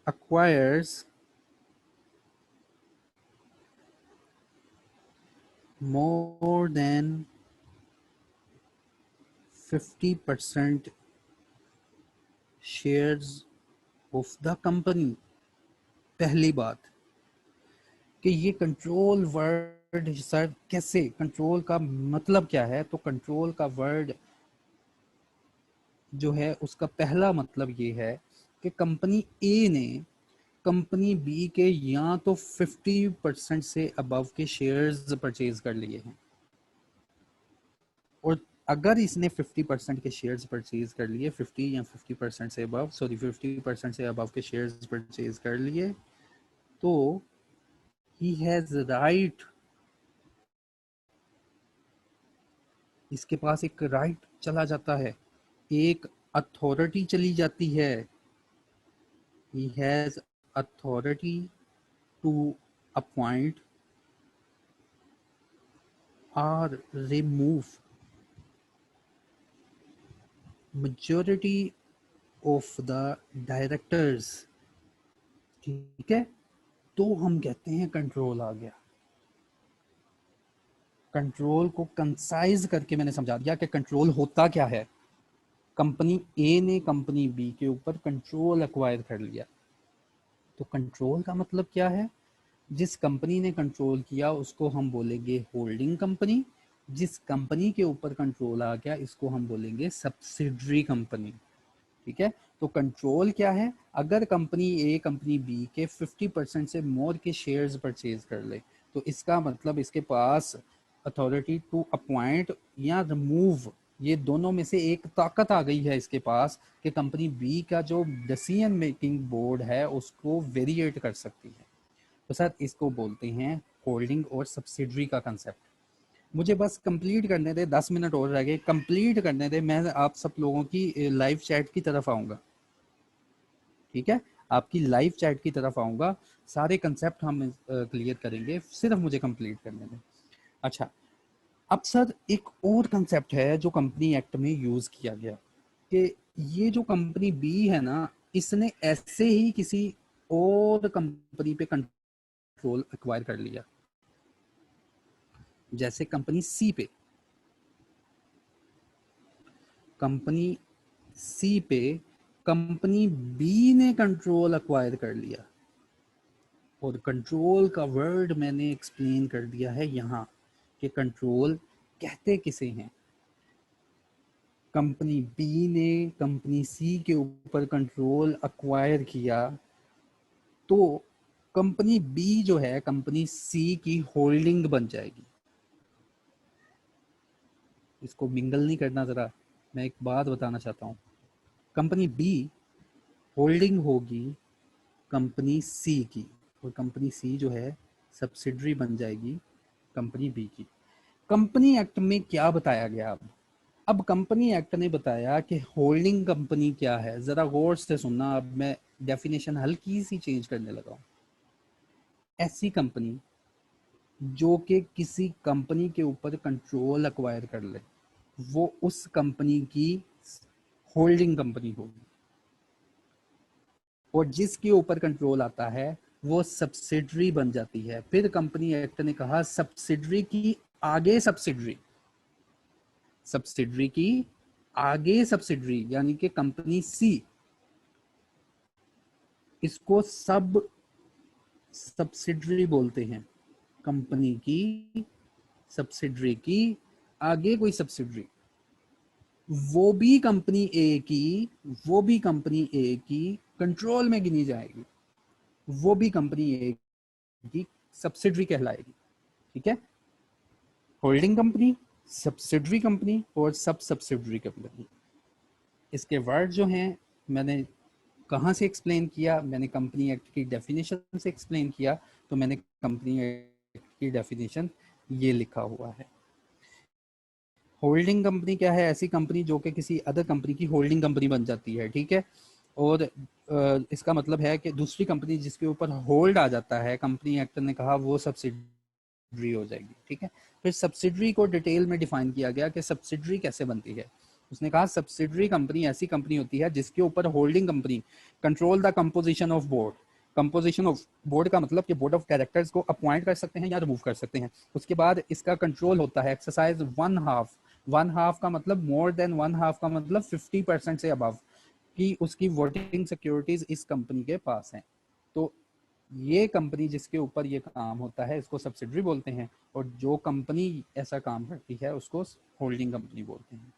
acquires more than 50% shares of the company। पहली बात कि ये कंट्रोल वर्ड सर कैसे, कंट्रोल का मतलब क्या है? तो कंट्रोल का वर्ड जो है उसका पहला मतलब ये है कि कंपनी ए ने कंपनी बी के या तो 50% से अबव के शेयर्स परचेज कर लिए हैं, और अगर इसने 50% के शेयर्स परचेज कर लिए, 50 या 50% से अबव, सॉरी 50% से अबव के शेयर्स परचेज कर लिए, तो ही हैज राइट, इसके पास एक राइट चला जाता है, एक अथॉरिटी चली जाती है। He has authority to appoint और remove majority of the directors. ठीक है, तो हम कहते हैं कंट्रोल आ गया। कंट्रोल को कंसाइज करके मैंने समझा दिया कि कंट्रोल होता क्या है। कंपनी ए ने कंपनी बी के ऊपर कंट्रोल एक्वायर कर लिया, तो कंट्रोल का मतलब क्या है? जिस कंपनी ने कंट्रोल किया उसको हम बोलेंगे होल्डिंग कंपनी, जिस कंपनी के ऊपर कंट्रोल आ गया इसको हम बोलेंगे सब्सिडरी कंपनी। ठीक है, तो कंट्रोल क्या है? अगर कंपनी ए कंपनी बी के 50% से मोर के शेयर्स परचेज कर ले, तो इसका मतलब इसके पास अथॉरिटी टू अपॉइंट या रिमूव, ये दोनों में से एक ताकत आ गई है इसके पास कि कंपनी बी का जो डिसीजन मेकिंग बोर्ड है उसको वेरिएट कर सकती है। तो सर इसको बोलते हैं होल्डिंग और सब्सिडरी का कंसेप्ट। मुझे बस कंप्लीट करने दे, 10 मिनट और रह गए, कंप्लीट करने दे, मैं आप सब लोगों की लाइव चैट की तरफ आऊँगा। ठीक है, आपकी लाइव चैट की तरफ आऊँगा, सारे कंसेप्ट हम क्लियर करेंगे, सिर्फ मुझे कंप्लीट करने दें। अच्छा, अब सर एक और कंसेप्ट है जो कंपनी एक्ट में यूज़ किया गया कि ये जो कंपनी बी है ना, इसने ऐसे ही किसी और कंपनी पे कंट्रोल एक्वायर कर लिया, जैसे कंपनी सी पे, कंपनी सी पे कंपनी बी ने कंट्रोल एक्वायर कर लिया, और कंट्रोल का वर्ड मैंने एक्सप्लेन कर दिया है यहाँ कि कंट्रोल कहते किसे हैं। कंपनी बी ने कंपनी सी के ऊपर कंट्रोल एक्वायर किया, तो कंपनी बी जो है कंपनी सी की होल्डिंग बन जाएगी। इसको मिंगल नहीं करना, ज़रा मैं एक बात बताना चाहता हूँ। कंपनी बी होल्डिंग होगी कंपनी सी की, और कंपनी सी जो है सब्सिडरी बन जाएगी कंपनी बी की। कंपनी एक्ट में क्या बताया गया? अब कंपनी एक्ट ने बताया कि होल्डिंग कंपनी क्या है, जरा गौर से सुनना। अब मैं डेफिनेशन हल्की सी चेंज करने लगा हूं। ऐसी कंपनी जो कि किसी कंपनी के ऊपर कंट्रोल एक्वायर कर ले, वो उस कंपनी की होल्डिंग कंपनी होगी, और जिसके ऊपर कंट्रोल आता है वो सब्सिडरी बन जाती है। फिर कंपनी एक्ट ने कहा सब्सिडरी की आगे सब्सिडरी, सब्सिडरी की आगे सब्सिडरी यानी कि कंपनी सी, इसको सब सब्सिडरी बोलते हैं कंपनी की सब्सिडरी की आगे कोई सब्सिडरी, वो भी कंपनी ए की, वो भी कंपनी ए की कंट्रोल में गिनी जाएगी, वो भी कंपनी ए की सब्सिडरी कहलाएगी। ठीक है, होल्डिंग कंपनी, सब्सिडरी कंपनी और सब सब्सिडरी कंपनी। इसके वर्ड जो हैं मैंने कहाँ से एक्सप्लेन किया, मैंने कंपनी एक्ट की डेफिनेशन से एक्सप्लेन किया। तो मैंने कंपनी एक्ट की डेफिनेशन ये लिखा हुआ है। होल्डिंग कंपनी क्या है? ऐसी कंपनी जो कि किसी अदर कंपनी की होल्डिंग कंपनी बन जाती है। ठीक है, और इसका मतलब है कि दूसरी कंपनी जिसके ऊपर होल्ड आ जाता है, कंपनी एक्ट ने कहा वो सब्सिडरी हो जाएगी। ठीक है, फिर सब्सिडरी को डिटेल में डिफाइन किया गया कि सब्सिडरी कैसे बनती है। उसने कहा सब्सिडरी कंपनी ऐसी कंपनी होती है जिसके ऊपर holding company control the composition of board. Composition of board का मतलब कि बोर्ड ऑफ डायरेक्टर्स को अपॉइंट कर सकते हैं या रिमूव कर सकते हैं। उसके बाद इसका कंट्रोल होता है एक्सरसाइज वन हाफ का मतलब मोर देन वन हाफ का मतलब 50% से अबव कि उसकी वोटिंग सिक्योरिटीज इस कंपनी के पास हैं। तो ये कंपनी जिसके ऊपर ये काम होता है इसको सब्सिडरी बोलते हैं, और जो कंपनी ऐसा काम करती है उसको होल्डिंग कंपनी बोलते हैं।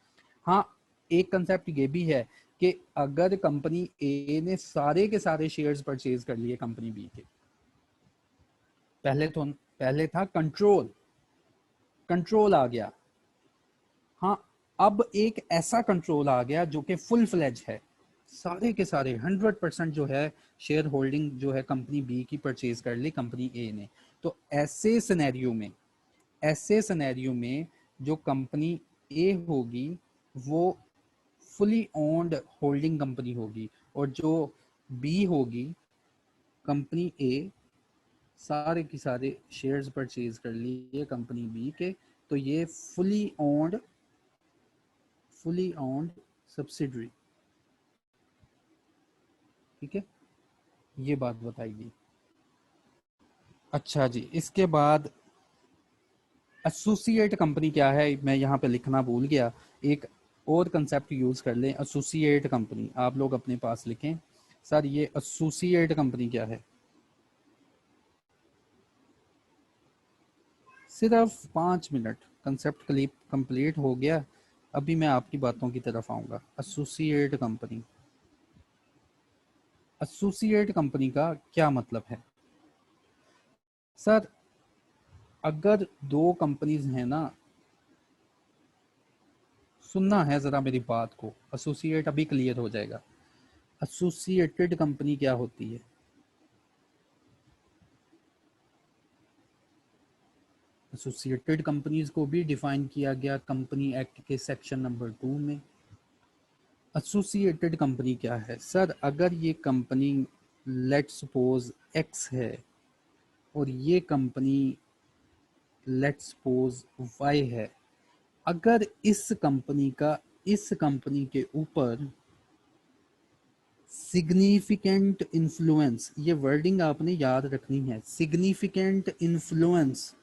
हाँ, एक कंसेप्ट ये भी है कि अगर कंपनी ए ने सारे के सारे शेयर्स परचेज कर लिए कंपनी बी के, पहले था कंट्रोल, कंट्रोल आ गया। हाँ, अब एक ऐसा कंट्रोल आ गया जो कि फुल फ्लेज है, सारे के सारे 100% जो है शेयर होल्डिंग जो है कंपनी बी की परचेज कर ली कंपनी ए ने। तो ऐसे सिनेरियो में जो कंपनी ए होगी वो फुली ओन्ड होल्डिंग कंपनी होगी, और जो बी होगी कंपनी ए सारे के सारे शेयर्स परचेज कर लिए कंपनी बी के, तो ये फुली ओन्ड सब्सिडरी। ठीक है, ये बात बताइए। अच्छा जी, इसके बाद एसोसिएट कंपनी क्या है, मैं यहाँ पे लिखना भूल गया। एक और कंसेप्ट यूज कर लें, एसोसिएट कंपनी। आप लोग अपने पास लिखें सर ये एसोसिएट कंपनी क्या है। सिर्फ 5 मिनट, कंसेप्ट क्लिप कंप्लीट हो गया। अभी मैं आपकी बातों की तरफ आऊँगा। एसोसिएट कंपनी, एसोसिएट कंपनी का क्या मतलब है? सर अगर दो कंपनीज हैं ना, सुनना है ज़रा मेरी बात को, एसोसिएट अभी क्लियर हो जाएगा। एसोसिएटेड कंपनी क्या होती है? एसोसिएटेड कंपनीज को भी डिफाइन किया गया कंपनी एक्ट के सेक्शन नंबर 2 में। एसोसिएटेड कंपनी क्या है? सर अगर ये कंपनी लेट्स सपोज एक्स है और ये कंपनी लेट्स सपोज वाई है, अगर इस कंपनी के ऊपर सिग्निफिकेंट इन्फ्लुएंस, ये वर्डिंग आपने याद रखनी है, सिग्निफिकेंट इन्फ्लुएंस,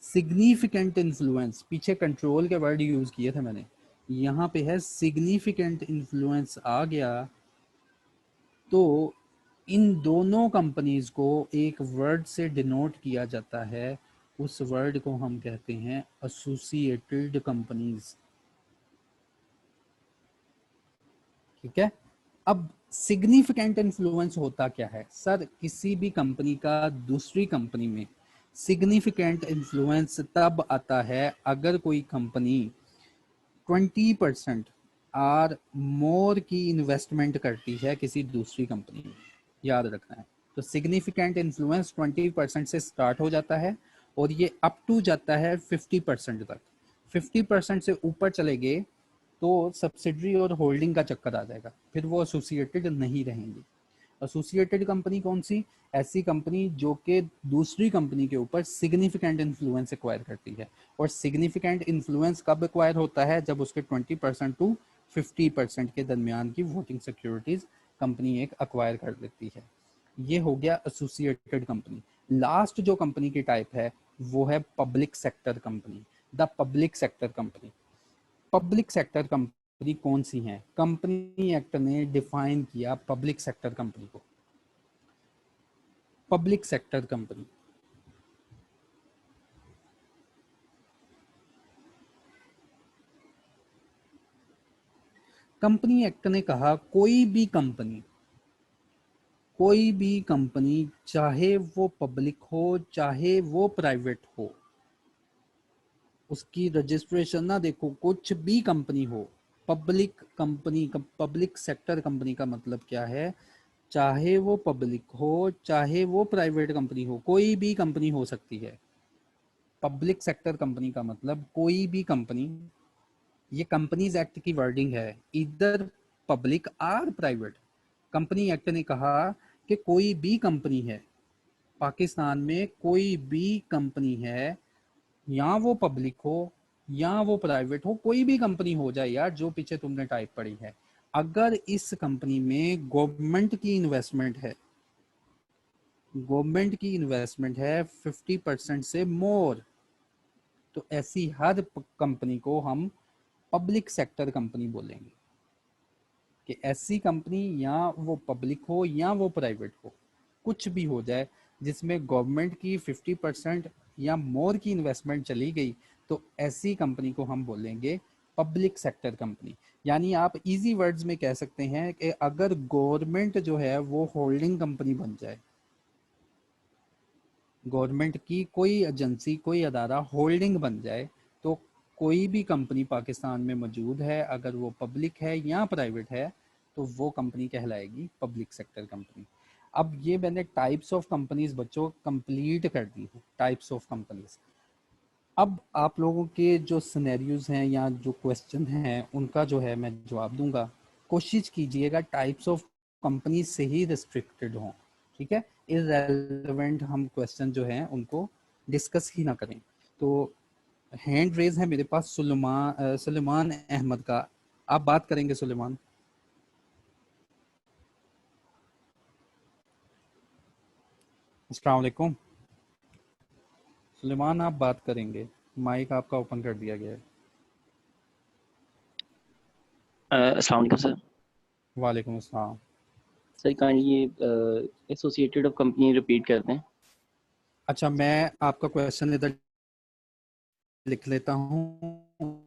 सिग्निफिकेंट इन्फ्लुएंस, पीछे कंट्रोल के वर्ड यूज किए थे मैंने, यहाँ पे है सिग्निफिकेंट इन्फ्लुएंस आ गया, तो इन दोनों कंपनीज को एक वर्ड से डिनोट किया जाता है, उस वर्ड को हम कहते हैं एसोसिएटेड कंपनीज। ठीक है, अब सिग्निफिकेंट इन्फ्लुएंस होता क्या है? सर किसी भी कंपनी का दूसरी कंपनी में सिग्निफिकेंट इन्फ्लुएंस तब आता है अगर कोई कंपनी 20% आर मोर की इन्वेस्टमेंट करती है किसी दूसरी कंपनी में, याद रखना है। तो सिग्निफिकेंट इन्फ्लुएंस 20% से स्टार्ट हो जाता है और ये अप टू जाता है 50% तक। 50% से ऊपर चले गए तो सब्सिडरी और होल्डिंग का चक्कर आ जाएगा, फिर वो एसोसिएटेड नहीं रहेंगी। एसोसिएटेड कंपनी कौन सी? ऐसी कंपनी जो कि दूसरी कंपनी के ऊपर सिग्निफिकेंट इन्फ्लुएंस एक्वायर करती है। और सिग्निफिकेंट इन्फ्लुएंस कब एक्वायर होता है? जब उसके 20% टू 50% के दरमियान की वोटिंग सिक्योरिटीज कंपनी एक एक्वायर कर लेती है। ये हो गया एसोसिएटेड कंपनी। लास्ट जो कंपनी की टाइप है वो है public sector company, the public sector company. Public sector company कौन सी हैं? कंपनी एक्ट ने डिफाइन किया पब्लिक सेक्टर कंपनी को। Public sector company, company act ने कहा कोई भी कंपनी चाहे वो पब्लिक हो चाहे वो प्राइवेट हो, उसकी रजिस्ट्रेशन ना देखो, कुछ भी कंपनी हो, पब्लिक सेक्टर कंपनी का मतलब क्या है, चाहे वो पब्लिक हो चाहे वो प्राइवेट कंपनी हो, कोई भी कंपनी हो सकती है। पब्लिक सेक्टर कंपनी का मतलब कोई भी कंपनी, ये कंपनीज एक्ट की वर्डिंग है, इधर पब्लिक और प्राइवेट। कंपनी एक्ट ने कहा कि कोई भी कंपनी है पाकिस्तान में, कोई भी कंपनी है, या वो पब्लिक हो या वो प्राइवेट हो, कोई भी कंपनी हो जाए यार, जो पीछे तुमने टाइप पढ़ी है, अगर इस कंपनी में गवर्नमेंट की इन्वेस्टमेंट है 50% से मोर, तो ऐसी हर कंपनी को हम पब्लिक सेक्टर कंपनी बोलेंगे। कि ऐसी कंपनी या वो पब्लिक हो या वो प्राइवेट हो, कुछ भी हो जाए जिसमें गवर्नमेंट की 50% या मोर की इन्वेस्टमेंट चली गई, तो ऐसी कंपनी को हम बोलेंगे पब्लिक सेक्टर कंपनी। यानी आप इजी वर्ड्स में कह सकते हैं कि अगर गवर्नमेंट जो है वो होल्डिंग कंपनी बन जाए, गवर्नमेंट की कोई एजेंसी कोई अदारा होल्डिंग बन जाए, तो कोई भी कंपनी पाकिस्तान में मौजूद है, अगर वो पब्लिक है या प्राइवेट है, तो वो कंपनी कहलाएगी पब्लिक सेक्टर कंपनी। अब ये मैंने टाइप्स ऑफ कंपनीज बच्चों कंप्लीट कर दी है, टाइप्स ऑफ कंपनीज। अब आप लोगों के जो सिनेरियोज हैं या जो क्वेश्चन हैं उनका जो है मैं जवाब दूंगा। कोशिश कीजिएगा टाइप्स ऑफ कंपनी से ही रिस्ट्रिक्टेड हों, ठीक है, इररेलेवेंट हम क्वेश्चन जो हैं उनको डिस्कस ही ना करें। तो हैंड रेज है मेरे पास सुलेमान अहमद का, आप बात करेंगे सुलेमान? अस्सलाम वालेकुम सुलेमान, आप बात करेंगे, माइक आपका ओपन कर दिया गया है। अस्सलाम वालेकुम सर। वालेकुम अस्सलाम। सर काइंडली ये एसोसिएटेड ऑफ कंपनी रिपीट करते हैं। अच्छा, मैं आपका क्वेश्चन इधर लिख लेता हूँ,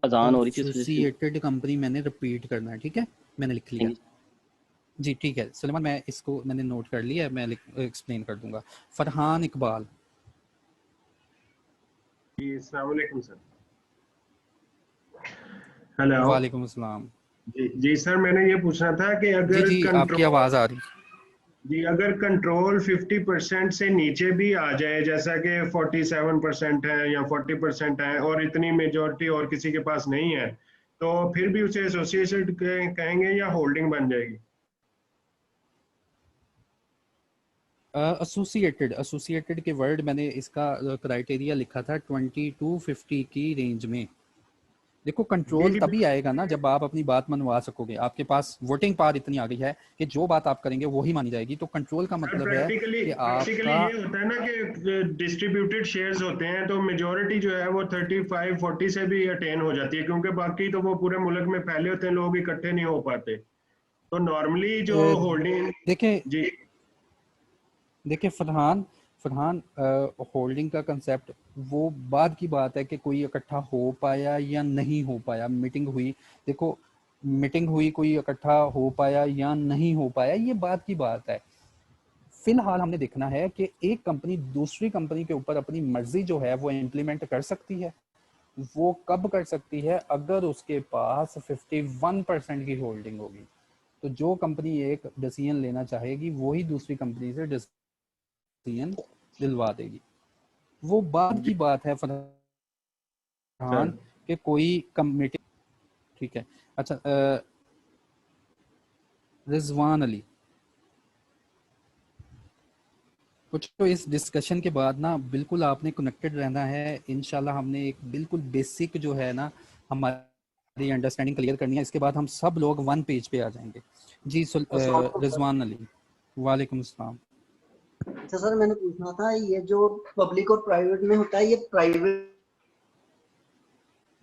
अजान हो रही थी इस वजह से। एसोसिएटेड कंपनी मैंने रिपीट करना है, ठीक है, मैंने लिख लिया जी, ठीक है सुलेमान, मैं इसको मैंने नोट कर लिया है, मैं एक्सप्लेन कर दूंगा। फरहान इकबाल। जी अस्सलाम वालेकुम सर। हेलो। वालेकुम अस्सलाम। जी सर, मैंने ये पूछना था कि जी अगर जी, आपकी आवाज़ आ रही। जी अगर कंट्रोल 50% से नीचे भी आ जाए, जैसा कि 47% है या 40% है और इतनी मेजोरिटी और किसी के पास नहीं है, तो फिर भी उसे एसोसिएटेड कहेंगे या होल्डिंग बन जाएगी? एसोसिएटेड के वर्ड मैंने इसका क्राइटेरिया लिखा था 20 to 50 की रेंज में। देखो जी कंट्रोल जी तभी आएगा ना जब आप अपनी बात मनवा सकोगे, आपके पास वोटिंग पावर इतनी आ गई है कि जो बात आप करेंगे वो ही मानी जाएगी। तो कंट्रोल का सर, मतलब है प्रैक्टिकली कि प्रैक्टिकली आपका ये होता है ना कि डिस्ट्रीब्यूटेड शेयर्स होते हैं, तो मेजोरिटी जो है वो 35-40 से भी अटेन हो जाती है, क्योंकि बाकी तो वो पूरे मुल्क में फैले होते हैं, लोग इकट्ठे नहीं हो पाते। तो नॉर्मली जो होल्डिंग। देखें जी देखिए फरहान फरहान होल्डिंग का कंसेप्ट वो बाद की बात है कि कोई इकट्ठा हो पाया या नहीं हो पाया, मीटिंग हुई, देखो मीटिंग हुई, कोई इकट्ठा हो पाया या नहीं हो पाया, ये बात की बात है। फिलहाल हमने देखना है कि एक कंपनी दूसरी कंपनी के ऊपर अपनी मर्जी जो है वो इम्प्लीमेंट कर सकती है। वो कब कर सकती है? अगर उसके पास 51% की होल्डिंग होगी। तो जो कंपनी एक डिसीजन लेना चाहेगी वही दूसरी कंपनी से डिसीजन दिलवा देगी। वो बाद जी की बात है सर। फरहान कि कोई कमेटी, ठीक है। अच्छा रिजवान अली, कुछ तो इस डिस्कशन के बाद ना बिल्कुल आपने कनेक्टेड रहना है। इंशाल्लाह हमने एक बिल्कुल बेसिक जो है ना हमारी अंडरस्टैंडिंग क्लियर करनी है, इसके बाद हम सब लोग वन पेज पे आ जाएंगे। जी रिजवान अली। वालेकुम अस्सलाम। अच्छा सर, मैंने पूछना था ये जो पब्लिक और प्राइवेट में होता है, ये प्राइवेट।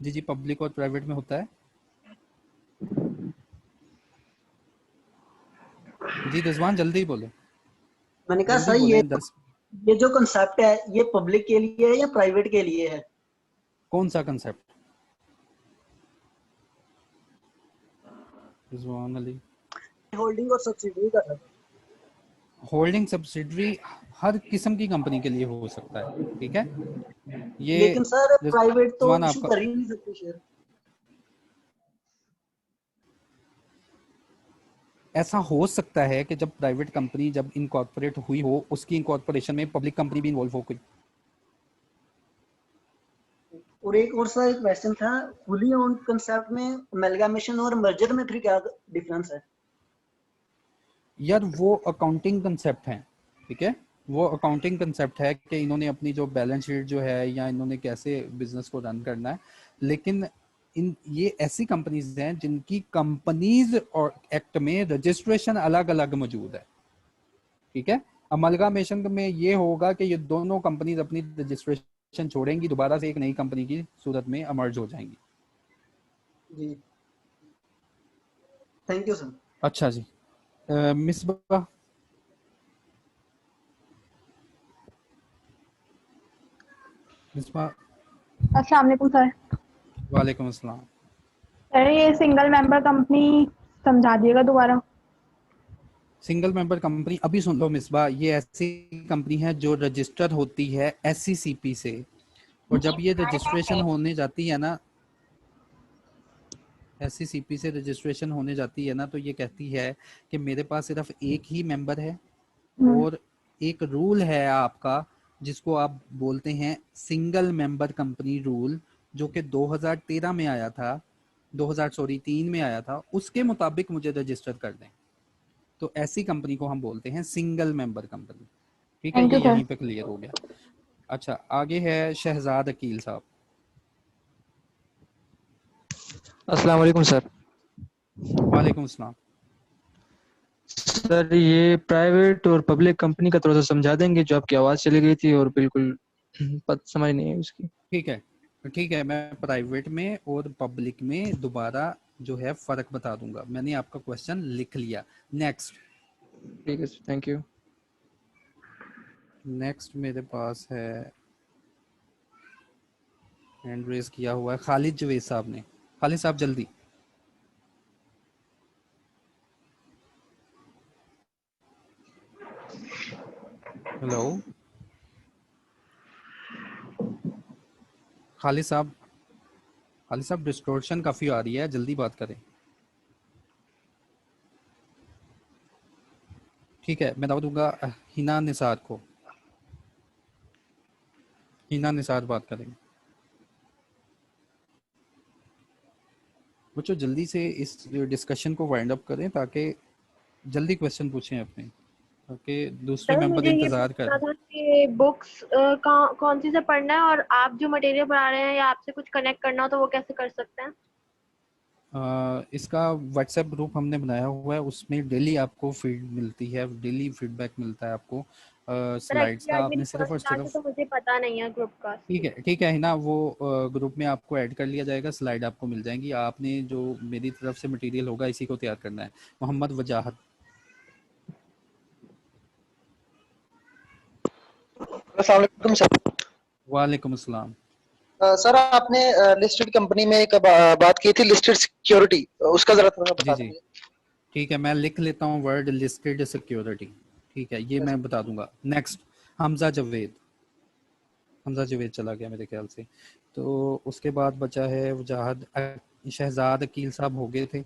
जी जी, पब्लिक और प्राइवेट में होता है। जी रिजवान जल्दी बोलो, मैंने कहा जल्दी सर बोले 10। ये जो कंसेप्ट है ये पब्लिक के लिए है या प्राइवेट के लिए है? कौन सा कंसेप्ट? रिजवान अली। होल्डिंग और सब्सिडी का था। होल्डिंग सब्सिडरी हर किस्म की कंपनी के लिए हो सकता है, ठीक है। ये लेकिन सर प्राइवेट तो रिजवान इशू आपका कर ही नहीं सकते शेयर। ऐसा हो सकता है कि जब प्राइवेट कंपनी जब इनकॉर्पोरेट हुई हो, उसकी इनकॉर्पोरेशन में पब्लिक कंपनी भी इन्वॉल्व हो गई। और एक और सर एक क्वेश्चन था, फुली ओन्ड कंसेप्ट में अमेलगामेशन और मर्जर में फिर क्या डिफरेंस है? यार वो अकाउंटिंग कंसेप्ट है, ठीक है। वो अकाउंटिंग कंसेप्ट है कि इन्होंने अपनी जो बैलेंस शीट जो है या इन्होंने कैसे बिजनेस को रन करना है, लेकिन इन ये ऐसी कंपनीज हैं जिनकी कंपनीज और एक्ट में रजिस्ट्रेशन अलग अलग मौजूद है, ठीक है। अमलगामेशन में ये होगा कि ये दोनों कंपनीज अपनी रजिस्ट्रेशन छोड़ेंगी, दोबारा से एक नई कंपनी की सूरत में अमर्ज हो जाएंगी। जी थैंक यू सर। अच्छा जी, मिसबा। मिसबा। अस्सलाम वालेकुम सर। वालेकुम अस्सलाम। सर ये सिंगल मेंबर कंपनी समझा दिएगा दोबारा। सिंगल मेंबर कंपनी, अभी सुन लो मिसबा, ये ऐसी कंपनी है जो रजिस्टर होती है SCCP से, और जब ये रजिस्ट्रेशन होने जाती है ना, SCCP से रजिस्ट्रेशन होने जाती है ना, तो ये कहती है कि मेरे पास सिर्फ एक ही मेंबर है, और एक रूल है आपका जिसको आप बोलते हैं सिंगल मेंबर कंपनी रूल, जो कि 2013 में आया था, 2003 में आया था, उसके मुताबिक मुझे रजिस्टर कर दें। तो ऐसी कंपनी को हम बोलते हैं सिंगल मेंबर कंपनी, ठीक है। थैंक ये यू सर। यहीं पे क्लियर हो गया। अच्छा, आगे है शहजाद अकील साहब। अस्सलाम वालेकुम सर। वालेकुम अस्सलाम। सर ये प्राइवेट और पब्लिक कंपनी का थोड़ा सा समझा देंगे, जो आपकी आवाज़ चली गई थी और बिल्कुल समझ नहीं है उसकी। ठीक है, ठीक है, मैं प्राइवेट में और पब्लिक में दोबारा जो है फर्क बता दूंगा। मैंने आपका क्वेश्चन लिख लिया। नेक्स्ट। ठीक है सर, थैंक यू। नेक्स्ट मेरे पास है, हैंड रेज किया हुआ है खालिद जवेद साहब ने। खालिद साहब जल्दी। हेलो खालिद साहब, खालिद साहब डिस्टोर्शन काफी आ रही है, जल्दी बात करें। ठीक है, मैं दावा दूंगा हिना निसार को। हिना निसार बात करेंगे। बच्चों जल्दी से इस डिस्कशन को वाइंड अप करें ताकि जल्दी क्वेश्चन पूछें अपने, ताकि दूसरे सर मेंबर मुझे ये इंतजार पूछना करें। था कि बुक्स कौन सी से पढ़ना है, और आप जो मटेरियल पढ़ा रहे हैं या आपसे कुछ कनेक्ट करना हो तो वो कैसे कर सकते हैं? इसका व्हाट्सएप ग्रुप हमने बनाया हुआ है, उसमें डेली आपको फीड मिलती है, डेली फीडबैक मिलता है आपको सर स्लाइड्स एक्चुअली का। आज आपने मेरी सिर्फ और फर्स्ट क्लास है सिर्फ, तो मुझे पता नहीं है ग्रुप का। ठीक है ना, वो ग्रुप में आपको ऐड कर लिया जाएगा, स्लाइड आपको मिल जाएंगी। आपने जो मेरी तरफ से मटेरियल होगा इसी को तैयार करना है। मोहम्मद वजाहत। अस्सलाम वालेकुम सर। वालेकुम अस्सलाम। सर आपने लिस्टेड कंपनी में एक बात की थी, लिस्टेड सिक्योरिटी, उसका जरा थोड़ा जी बता जी, दीजिए। ठीक है, मैं लिख लेता हूँ वर्ड लिस्टेड सिक्योरिटी, ठीक है, ये मैं बता दूंगा। नेक्स्ट, हमजा जावेद। हमजा जावेद चला गया मेरे ख्याल से। तो उसके बाद बचा है वजाहत, शहजाद अकील साहब हो गए थे,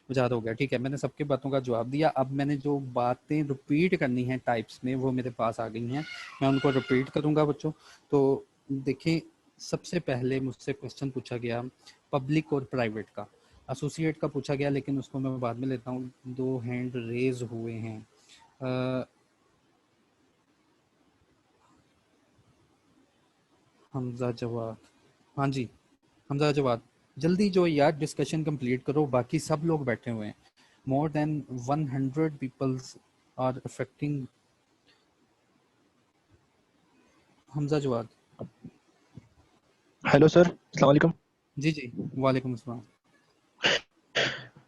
वजाहत हो गया, ठीक है। मैंने सबके बातों का जवाब दिया। अब मैंने जो बातें रिपीट करनी है टाइप्स में वो मेरे पास आ गई हैं, मैं उनको रिपीट करूंगा बच्चों। तो देखें, सबसे पहले मुझसे क्वेश्चन पूछा गया पब्लिक और प्राइवेट का, एसोसिएट का पूछा गया, लेकिन उसको मैं बाद में लेता हूँ। 2 हैंड रेज हुए हैं। हमजा जवाद, हाँ जी, हमजा जवाद, जल्दी जो यार डिस्कशन कंप्लीट करो, बाकी सब लोग बैठे हुए हैं। More than 100 peoples are affecting. Hamza Jawad. Hello sir, अस्सलाम वालेकुम। जी जी, वालेकुम अस्सलाम।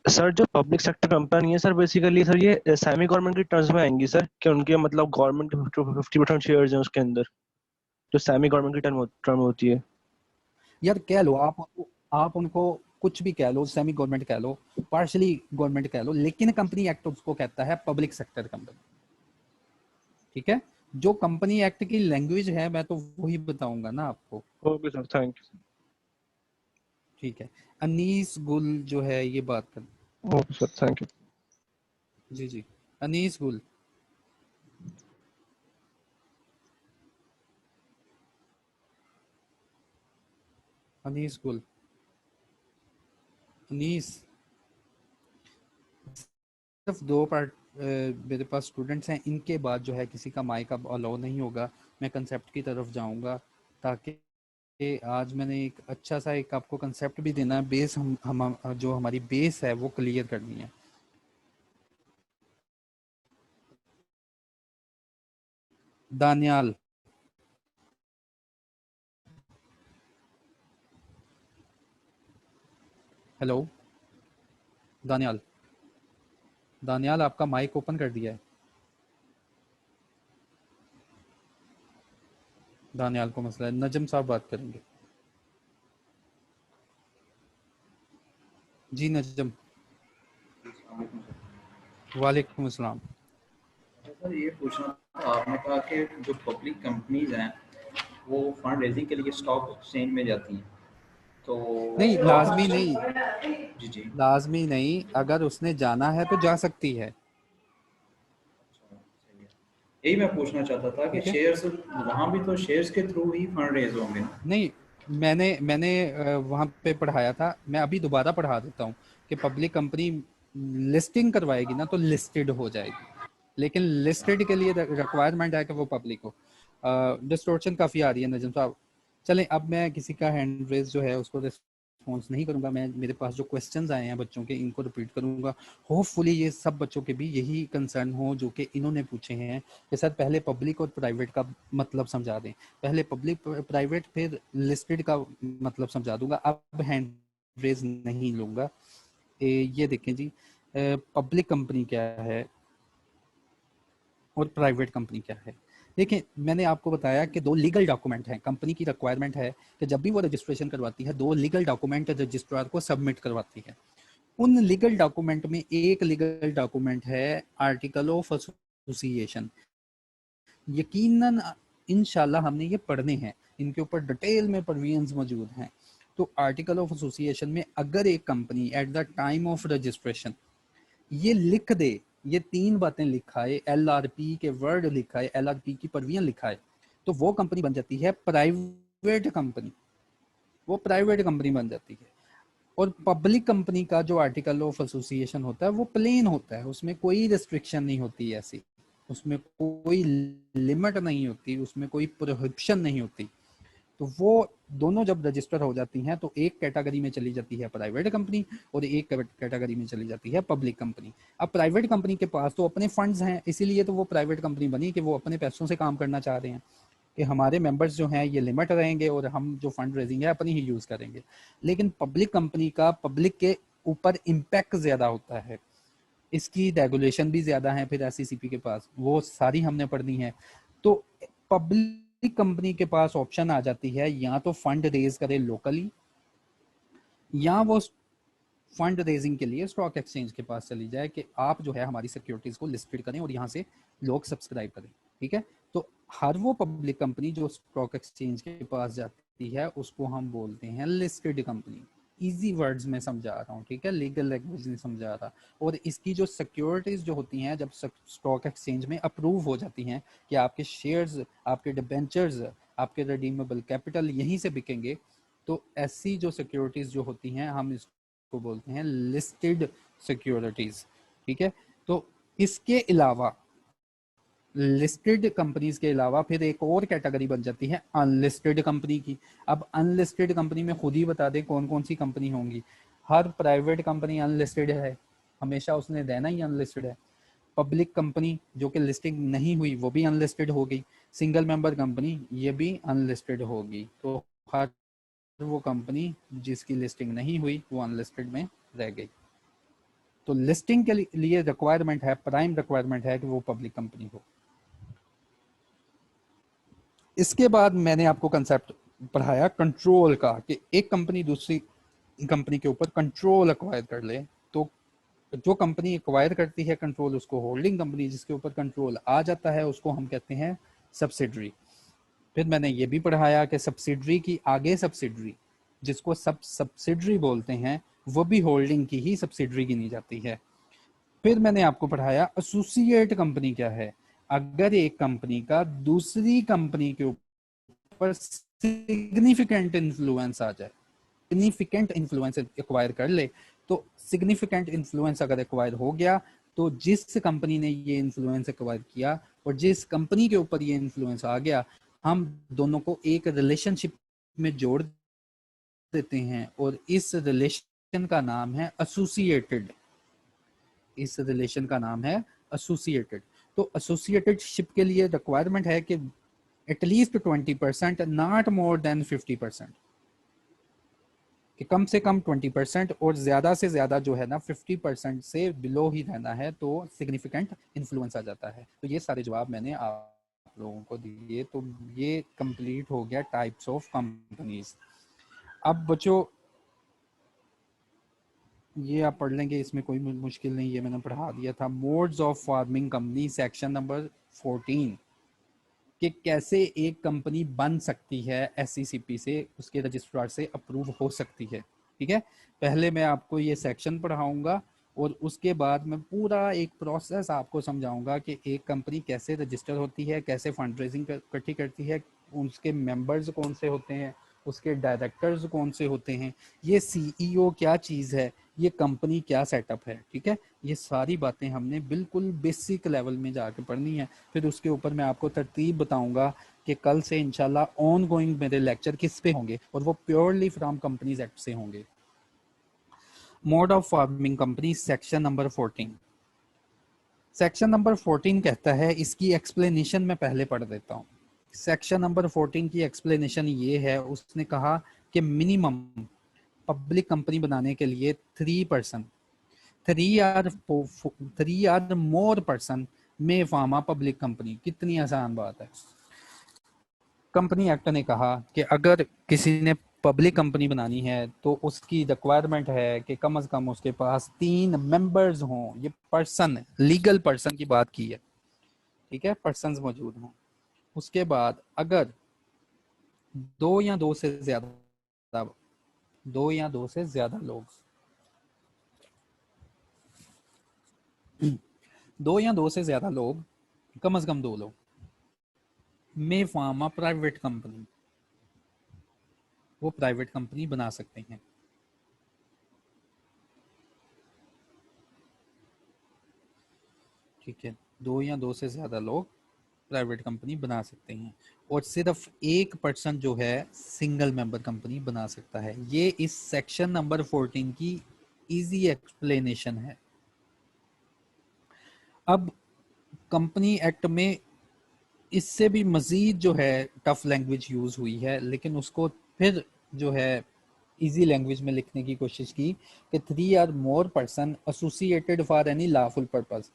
सर जो पब्लिक सेक्टर कंपनी है सर, बेसिकली सर ये सेमी गवर्नमेंट की टर्म्स में आएंगी सर, कि उनके मतलब गवर्नमेंट के 50% शेयर्स हैं उसके अंदर, जो सेमी गवर्नमेंट की टर्म होती है। यार कह लो आप उनको कुछ भी कह लो, सेमी गवर्नमेंट कह लो, पार्शली गवर्नमेंट कह लो, लेकिन कंपनी एक्ट उसको कहता है पब्लिक सेक्टर कंपनी। ठीक है, जो कंपनी एक्ट की लैंग्वेज है मैं तो वही बताऊंगा ना आपको। Okay sir, thank you. ठीक है, अनीस गुल जो है ये बात कर। Okay sir, thank you. जी जी, अनीस गुल। अनीस गुल, अनीस। सिर्फ 2 पार्ट मेरे पास स्टूडेंट्स हैं, इनके बाद जो है किसी का माइक अब अलाउ नहीं होगा। मैं कंसेप्ट की तरफ जाऊंगा, ताकि आज मैंने एक अच्छा सा एक आपको कंसेप्ट भी देना है। बेस हम जो हमारी बेस है वो क्लियर करनी है। दानियाल, हेलो दानियाल, दानियाल आपका माइक ओपन कर दिया है। दानियाल को मसला है, नजम साहब बात करेंगे। जी नजम। वालेकुम अस्सलाम। सर ये पूछना था, आपने कहा कि जो पब्लिक कंपनीज हैं वो फंड रेजिंग के लिए स्टॉक एक्सचेंज में जाती हैं, तो नहीं, लाजमी नहीं, जी जी, लाजमी नहीं, अगर उसने जाना है तो जा सकती है। सही है। यही मैं पूछना चाहता था कि ठीक है, शेयर्स वहाँ भी तो शेयर्स के थ्रू ही फंड रेज होंगे ना? नहीं, मैंने वहाँ पे पढ़ाया था, मैं अभी दोबारा पढ़ा देता हूँ कि पब्लिक कंपनी लिस्टिंग करवाएगी ना तो लिस्टेड हो जाएगी, लेकिन लिस्टेड के लिए रिक्वायरमेंट है कि वो पब्लिक हो। डिस्टॉर्शन काफ़ी आ रही है नजम साहब। चलें, अब मैं किसी का हैंड रेज जो है उसको रिस्पॉन्स नहीं करूँगा। मैं मेरे पास जो क्वेश्चंस आए हैं बच्चों के, इनको रिपीट करूँगा। होपफुली ये सब बच्चों के भी यही कंसर्न हो जो कि इन्होंने पूछे हैं कि सर पहले पब्लिक और प्राइवेट का मतलब समझा दें। पहले पब्लिक प्राइवेट फिर लिस्टेड का मतलब समझा दूंगा। अब हैंड रेज नहीं लूँगा। ये देखें जी, पब्लिक कंपनी क्या है और प्राइवेट कंपनी क्या है। देखिए, मैंने आपको बताया कि 2 लीगल डॉक्यूमेंट हैं। कंपनी की रिक्वायरमेंट है कि जब भी वो रजिस्ट्रेशन करवाती है 2 लीगल डॉक्यूमेंट रजिस्ट्रार को सबमिट करवाती है। उन लीगल डॉक्यूमेंट में एक लीगल डॉक्यूमेंट है आर्टिकल ऑफ एसोसिएशन। यकीनन इंशाल्लाह हमने ये पढ़ने हैं, इनके ऊपर डिटेल में प्रोविजंस मौजूद हैं। तो आर्टिकल ऑफ एसोसिएशन में अगर एक company at the time of registration ये लिख दे, ये 3 बातें लिखाए, एलआरपी के वर्ड लिखाए, एलआरपी की प्रोविजन लिखाए, तो वो कंपनी बन जाती है प्राइवेट कंपनी। वो प्राइवेट कंपनी बन जाती है। और पब्लिक कंपनी का जो आर्टिकल ऑफ एसोसिएशन होता है वो प्लेन होता है, उसमें कोई रिस्ट्रिक्शन नहीं होती ऐसी, उसमें कोई लिमिट नहीं होती, उसमें कोई प्रोहिबिशन नहीं होती। तो वो दोनों जब रजिस्टर हो जाती हैं तो एक कैटेगरी में चली जाती है प्राइवेट कंपनी और एक कैटेगरी में चली जाती है पब्लिक कंपनी। अब प्राइवेट कंपनी के पास तो अपने फंड्स हैं, इसीलिए तो वो प्राइवेट कंपनी बनी कि वो अपने पैसों से काम करना चाह रहे हैं कि हमारे मेंबर्स जो हैं ये लिमिट रहेंगे और हम जो फंड रेजिंग है अपनी ही यूज़ करेंगे। लेकिन पब्लिक कंपनी का पब्लिक के ऊपर इम्पैक्ट ज़्यादा होता है, इसकी रेगुलेशन भी ज़्यादा है फिर एससीसीपी के पास, वो सारी हमने पढ़नी है। तो पब्लिक कंपनी के पास ऑप्शन आ जाती है या तो फंड रेज करे लोकली, या वो फंड रेजिंग के लिए स्टॉक एक्सचेंज के पास चली जाए कि आप जो है हमारी सिक्योरिटीज़ को लिस्टेड करें और यहाँ से लोग सब्सक्राइब करें। ठीक है, तो हर वो पब्लिक कंपनी जो स्टॉक एक्सचेंज के पास जाती है उसको हम बोलते हैं लिस्टेड कंपनी। इजी वर्ड्स में समझा रहा हूँ, ठीक है, लीगल लैंग्वेज नहीं समझा रहा। और इसकी जो सिक्योरिटीज़ जो होती हैं जब स्टॉक एक्सचेंज में अप्रूव हो जाती हैं कि आपके शेयर्स, आपके डिबेंचर्स, आपके रिडीमेबल कैपिटल यहीं से बिकेंगे, तो ऐसी जो सिक्योरिटीज़ जो होती हैं हम इसको बोलते हैं लिस्टेड सिक्योरिटीज़। ठीक है, तो इसके अलावा लिस्टेड कंपनीज के अलावा फिर एक और कैटेगरी बन जाती है अनलिस्टेड कंपनी की। अब अनलिस्टेड कंपनी में खुद ही बता दें कौन कौन सी कंपनी होंगी। हर प्राइवेट कंपनी अनलिस्टेड है, हमेशा उसने देना ही अनलिस्टेड है। पब्लिक कंपनी जो कि लिस्टिंग नहीं हुई वो भी अनलिस्टेड हो गई। सिंगल मेंबर कंपनी ये भी अनलिस्टेड होगी। तो हर वो कंपनी जिसकी लिस्टिंग नहीं हुई वो अनलिस्टेड में रह गई। तो लिस्टिंग के लिए रिक्वायरमेंट है, प्राइम रिक्वायरमेंट है कि वो पब्लिक कंपनी हो। इसके बाद मैंने आपको कंसेप्ट पढ़ाया कंट्रोल का कि एक कंपनी दूसरी कंपनी के ऊपर कंट्रोल एक्वायर कर ले, तो जो कंपनी एक्वायर करती है कंट्रोल, उसको होल्डिंग कंपनी जिसके ऊपर कंट्रोल आ जाता है उसको हम कहते हैं सब्सिडरी। फिर मैंने ये भी पढ़ाया कि सब्सिडरी की आगे सब्सिडरी, जिसको सब्सिडरी बोलते हैं, वो भी होल्डिंग की ही सब्सिडरी गिनी जाती है। फिर मैंने आपको पढ़ाया एसोसिएट कंपनी क्या है। अगर एक कंपनी का दूसरी कंपनी के ऊपर सिग्निफिकेंट इन्फ्लुएंस आ जाए, सिग्निफिकेंट इन्फ्लुएंस एक्वायर कर ले, तो सिग्निफिकेंट इन्फ्लुएंस अगर एक्वायर हो गया तो जिस कंपनी ने ये इन्फ्लुएंस एक्वायर किया और जिस कंपनी के ऊपर ये इन्फ्लुएंस आ गया, हम दोनों को एक रिलेशनशिप में जोड़ देते हैं और इस रिलेशन का नाम है एसोसिएटेड। इस रिलेशन का नाम है एसोसिएटेड। तो एसोसिएटेड शिप के लिए रिक्वायरमेंट है कि एटलीस्ट 20%, नॉट मोर देन 50%, कि कम से कम 20% और ज्यादा से ज्यादा जो है ना 50% से बिलो ही रहना है, तो सिग्निफिकेंट इन्फ्लुएंस आ जाता है। तो ये सारे जवाब मैंने आप लोगों को दिए। तो ये कंप्लीट हो गया टाइप्स ऑफ कंपनीज। अब बच्चों ये आप पढ़ लेंगे, इसमें कोई मुश्किल नहीं, ये मैंने पढ़ा दिया था। Modes of forming company, section number 14, कि कैसे एक कंपनी बन सकती है एससीसीपी से, उसके रजिस्ट्रार से अप्रूव हो सकती है। ठीक है, पहले मैं आपको ये सेक्शन पढ़ाऊंगा और उसके बाद मैं पूरा एक प्रोसेस आपको समझाऊंगा कि एक कंपनी कैसे रजिस्टर होती है, कैसे फंड रेजिंग इकट्ठी करती है, उसके मेंबर्स कौन से होते हैं, उसके डायरेक्टर्स कौन से होते हैं, ये सीईओ क्या चीज़ है, ये कंपनी क्या सेटअप है। ठीक है, ये सारी बातें हमने बिल्कुल बेसिक लेवल में जाके पढ़नी है। फिर उसके ऊपर मैं आपको तरतीब बताऊंगा कि कल से इंशाल्लाह ऑन गोइंग मेरे लेक्चर किस पे होंगे, और वो प्योरली फ्रॉम कंपनीज एक्ट से होंगे। Mode of forming company, section number 14। Section number 14 कहता है, इसकी एक्सप्लेनेशन मैं पहले पढ़ देता हूँ। सेक्शन नंबर 14 की एक्सप्लेनेशन ये है, उसने कहा कि मिनिमम पब्लिक कंपनी बनाने के लिए 3 आर मोर पर्सन में फॉर्म अ पब्लिक कंपनी। कितनी आसान बात है। कंपनी एक्ट ने कहा कि अगर किसी ने पब्लिक कंपनी बनानी है तो उसकी रिक्वायरमेंट है कि कम से कम उसके पास 3 मेंबर्स हों। ये पर्सन, लीगल पर्सन की बात की है। ठीक है, पर्सन्स मौजूद हों। उसके बाद अगर 2 या 2 से ज्यादा लोग 2 या 2 से ज्यादा लोग, कम से कम 2 लोग में फॉर्म अ प्राइवेट कंपनी, वो प्राइवेट कंपनी बना सकते हैं। ठीक है, 2 या 2 से ज्यादा लोग प्राइवेट कंपनी बना सकते हैं, और सिर्फ 1 पर्सन जो है सिंगल मेंबर कंपनी बना सकता है। ये इस सेक्शन नंबर 14 की इजी एक्सप्लेनेशन है। अब कंपनी एक्ट में इससे भी मजीद जो है टफ लैंग्वेज यूज हुई है, लेकिन उसको फिर जो है इजी लैंग्वेज में लिखने की कोशिश की कि 3 or more person associated for any lawful purpose.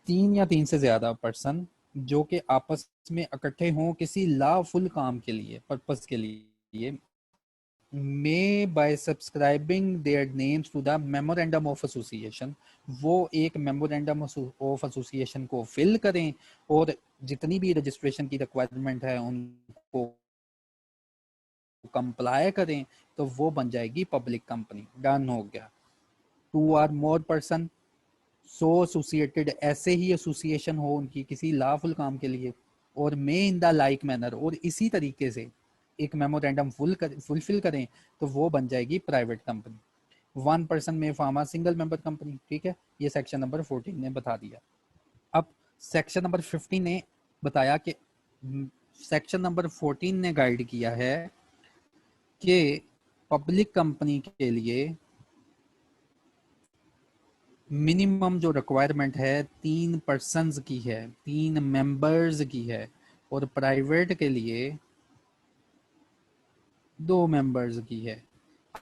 3 या 3 से ज्यादा पर्सन जो कि आपस में इकट्ठे हों किसी लॉफुल काम के लिए, पर्पस के लिए, may by subscribing their names to the memorandum of association, वो एक मेमोरेंडम ऑफ एसोसिएशन को फिल करें और जितनी भी रजिस्ट्रेशन की रिक्वायरमेंट है उनको कंप्लाई करें, तो वो बन जाएगी पब्लिक कंपनी। डन हो गया। 2 or more person, so associated, ऐसे ही एसोसिएशन हो उनकी किसी लॉफुल काम के लिए, और मे इन द लाइक मैनर, और इसी तरीके से एक मेमोरेंडम फुलफिल करें, तो वो बन जाएगी प्राइवेट कंपनी। 1 पर्सन में form a single member company. ठीक है, ये सेक्शन नंबर 14 ने बता दिया। अब सेक्शन नंबर 15 ने बताया कि सेक्शन नंबर 14 ने गाइड किया है कि पब्लिक कंपनी के लिए मिनिमम जो रिक्वायरमेंट है 3 पर्सन्स की है, 3 मेंबर्स की है, और प्राइवेट के लिए 2 मेंबर्स की है।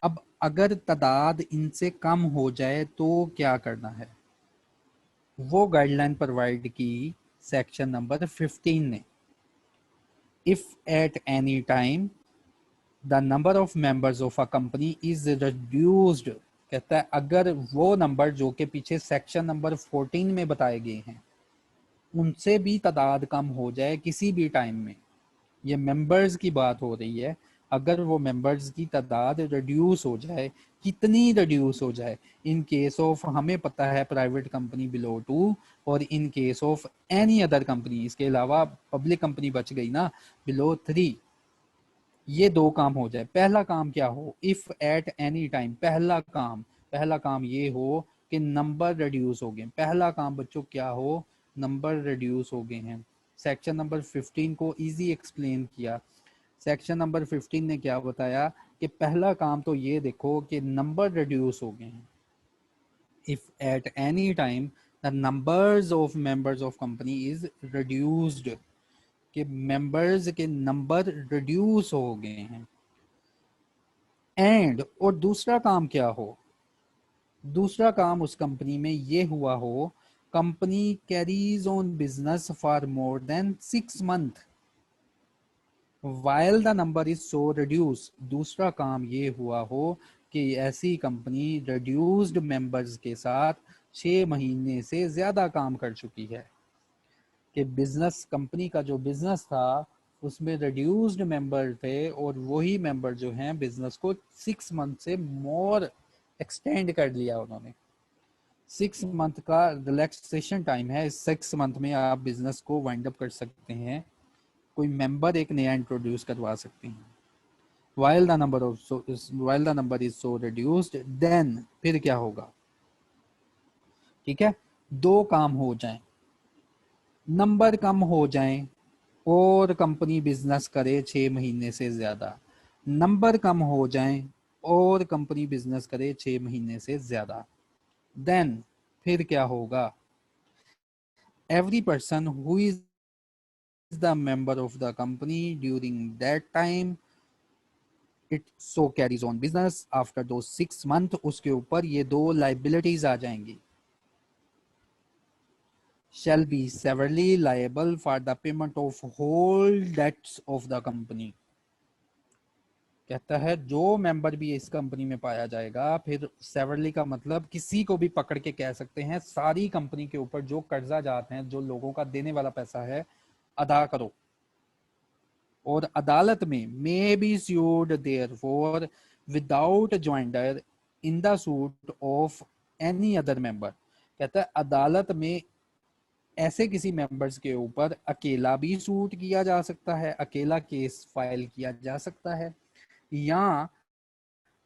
अब अगर तादाद इनसे कम हो जाए तो क्या करना है, वो गाइडलाइन प्रोवाइड की सेक्शन नंबर 15 ने। If at any time the number of members of a company is reduced, कहता है अगर वो नंबर जो कि पीछे सेक्शन नंबर 14 में बताए गए हैं उनसे भी तादाद कम हो जाए किसी भी टाइम में, ये मेंबर्स की बात हो रही है, अगर वो मेंबर्स की तादाद रिड्यूस हो जाए, कितनी रिड्यूस हो जाए, इन केस ऑफ हमें पता है प्राइवेट कंपनी बिलो 2 और in case of any other company, इसके अलावा पब्लिक कंपनी बच गई ना बिलो 3, ये दो काम हो जाए। पहला काम क्या हो, इफ एट एनी टाइम, पहला काम ये हो कि नंबर रिड्यूस हो गए। पहला काम बच्चों क्या हो, नंबर रिड्यूस हो गए हैं। सेक्शन नंबर 15 को इजी एक्सप्लेन किया। सेक्शन नंबर 15 ने क्या बताया कि पहला काम तो ये देखो कि नंबर रिड्यूस हो गए हैं। If at any time the numbers of members of company is reduced, कि मेंबर्स के नंबर रिड्यूस हो गए हैं। एंड, और दूसरा काम क्या हो, दूसरा काम उस कंपनी में ये हुआ हो, company carries on business for more than 6 month while the number is so reduced, दूसरा काम ये हुआ हो कि ऐसी कंपनी रिड्यूस्ड मेंबर्स के साथ 6 महीने से ज्यादा काम कर चुकी है, कि बिजनेस, कंपनी का जो बिजनेस था उसमें रिड्यूस्ड मेंबर थे और वही मेंबर जो हैं बिजनेस को 6 मंथ से मोर एक्सटेंड कर लिया उन्होंने। 6 मंथ का रिलैक्सेशन टाइम है, इस 6 मंथ में आप बिजनेस को वाइंड अप कर सकते हैं, कोई मेंबर एक नया इंट्रोड्यूस करवा सकते हैं। while the number is so reduced, then फिर क्या होगा, ठीक है, दो काम हो जाएं, नंबर कम हो जाएं और कंपनी बिजनेस करे 6 महीने से ज्यादा, नंबर कम हो जाएं और कंपनी बिजनेस करे 6 महीने से ज्यादा, देन फिर क्या होगा, every person who is the member of the company during that time it so carries on business after those 6 month, उसके ऊपर ये दो liabilities आ जाएंगी, shall be severally liable for the payment of whole debts of the company, कहता है जो member भी इस कंपनी में पाया जाएगा, फिर सेवरली का मतलब किसी को भी पकड़ के कह सकते हैं सारी कंपनी के ऊपर जो कर्जा जाते हैं, जो लोगों का देने वाला पैसा है अदा करो, और अदालत में may be sued therefore without joinder in the suit of any other member, कहता है अदालत में ऐसे किसी मेंबर्स के ऊपर अकेला भी सूट किया जा सकता है, अकेला केस फाइल किया जा सकता है, या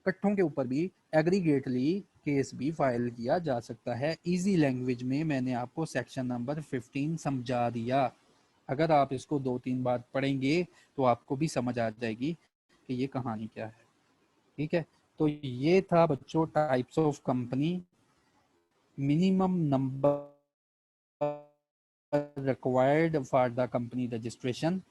इकट्ठों के ऊपर भी एग्रीगेटली केस भी फाइल किया जा सकता है। इजी लैंग्वेज में मैंने आपको सेक्शन नंबर 15 समझा दिया, अगर आप इसको 2-3 बार पढ़ेंगे तो आपको भी समझ आ जाएगी कि ये कहानी क्या है, ठीक है। तो ये था बच्चों types of company, minimum number required for the company registration,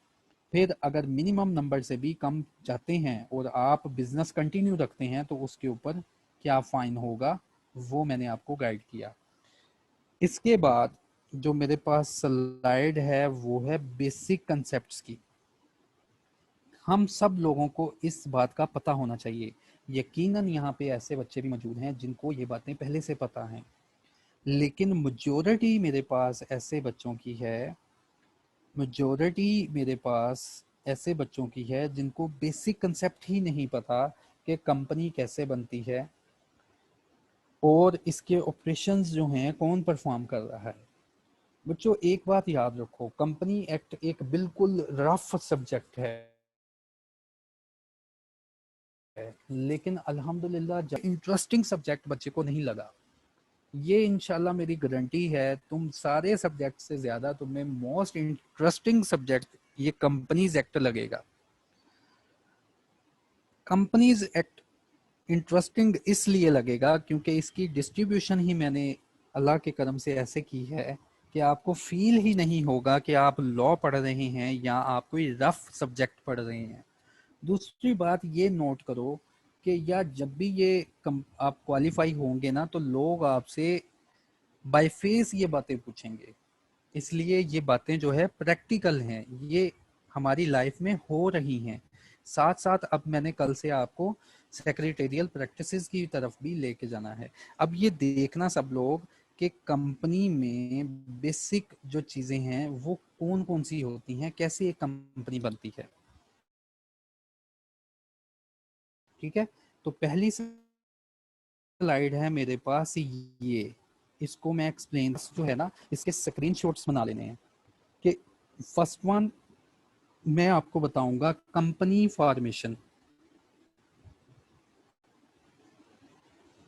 फिर अगर मिनिमम नंबर से भी कम जाते हैं और आप बिजनेस कंटिन्यू रखते हैं तो उसके ऊपर क्या फाइन होगा वो मैंने आपको गाइड किया। इसके बाद जो मेरे पास स्लाइड है वो है बेसिक कंसेप्ट्स की। हम सब लोगों को इस बात का पता होना चाहिए, यकीनन यहाँ पे ऐसे बच्चे भी मौजूद हैं जिनको ये बातें पहले से पता हैं, लेकिन मेजॉरिटी मेरे पास ऐसे बच्चों की है, मेजॉरिटी मेरे पास ऐसे बच्चों की है जिनको बेसिक कंसेप्ट ही नहीं पता कि कंपनी कैसे बनती है और इसके ऑपरेशंस जो हैं कौन परफॉर्म कर रहा है। बच्चों एक बात याद रखो, कंपनी एक्ट एक बिल्कुल रफ सब्जेक्ट है, लेकिन अल्हम्दुलिल्लाह इंटरेस्टिंग सब्जेक्ट बच्चे को नहीं लगा। ये इंशाल्लाह मेरी गारंटी है, तुम सारे सब्जेक्ट से ज्यादा तुम्हें मोस्ट इंटरेस्टिंग सब्जेक्ट ये कंपनीज एक्ट लगेगा। कंपनीज एक्ट इंटरेस्टिंग इसलिए लगेगा क्योंकि इसकी डिस्ट्रीब्यूशन ही मैंने अल्लाह के करम से ऐसे की है कि आपको फील ही नहीं होगा कि आप लॉ पढ़ रहे हैं या आप कोई रफ सब्जेक्ट पढ़ रहे हैं। दूसरी बात ये नोट करो कि यार जब भी ये आप क्वालिफाई होंगे ना तो लोग आपसे बाय फेस ये बातें पूछेंगे, इसलिए ये बातें जो है प्रैक्टिकल हैं, ये हमारी लाइफ में हो रही हैं। साथ साथ अब मैंने कल से आपको सेक्रेटेरियल प्रैक्टिसेस की तरफ भी लेके जाना है। अब ये देखना सब लोग कि कंपनी में बेसिक जो चीजें हैं वो कौन कौन सी होती हैं, कैसे एक कंपनी बनती है। ठीक है, तो पहली स्लाइड है मेरे पास ये, इसको मैं एक्सप्लेन जो है ना इसके स्क्रीनशॉट्स बना लेने हैं। कि फर्स्ट वन मैं आपको बताऊंगा कंपनी फॉर्मेशन।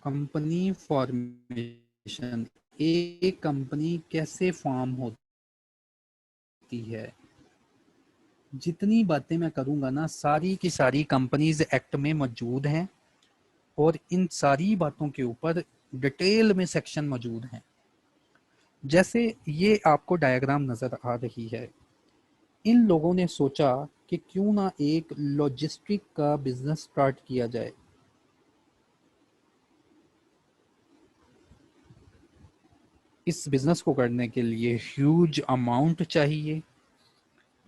कंपनी फॉर्मेशन, एक कंपनी कैसे फॉर्म होती है। जितनी बातें मैं करूंगा ना सारी की सारी कंपनीज एक्ट में मौजूद हैं और इन सारी बातों के ऊपर डिटेल में सेक्शन मौजूद हैं। जैसे ये आपको डायग्राम नजर आ रही है, इन लोगों ने सोचा कि क्यों ना एक लॉजिस्टिक का बिजनेस स्टार्ट किया जाए। इस बिजनेस को करने के लिए ह्यूज अमाउंट चाहिए।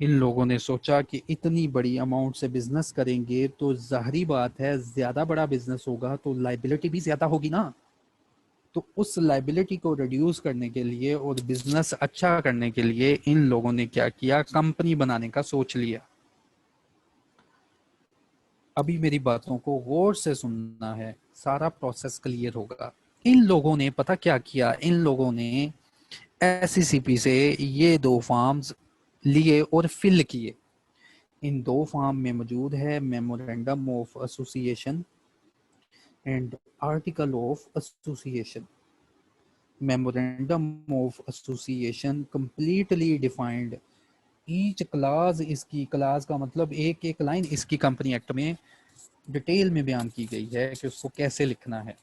इन लोगों ने सोचा कि इतनी बड़ी अमाउंट से बिजनेस करेंगे तो जाहिर बात है ज्यादा बड़ा बिजनेस होगा तो लाइबिलिटी भी ज्यादा होगी ना। तो उस लाइबिलिटी को रिड्यूस करने के लिए और बिजनेस अच्छा करने के लिए इन लोगों ने क्या किया, कंपनी बनाने का सोच लिया। अभी मेरी बातों को गौर से सुनना है, सारा प्रोसेस क्लियर होगा। इन लोगों ने पता क्या किया, इन लोगों ने एससीसीपी से ये 2 फॉर्म्स लिए और फिल किए। इन 2 फॉर्म में मौजूद है memorandum of association and article of association. Memorandum of association completely defined each class, इसकी क्लास का मतलब एक एक लाइन इसकी कंपनी एक्ट में डिटेल में बयान की गई है कि उसको कैसे लिखना है।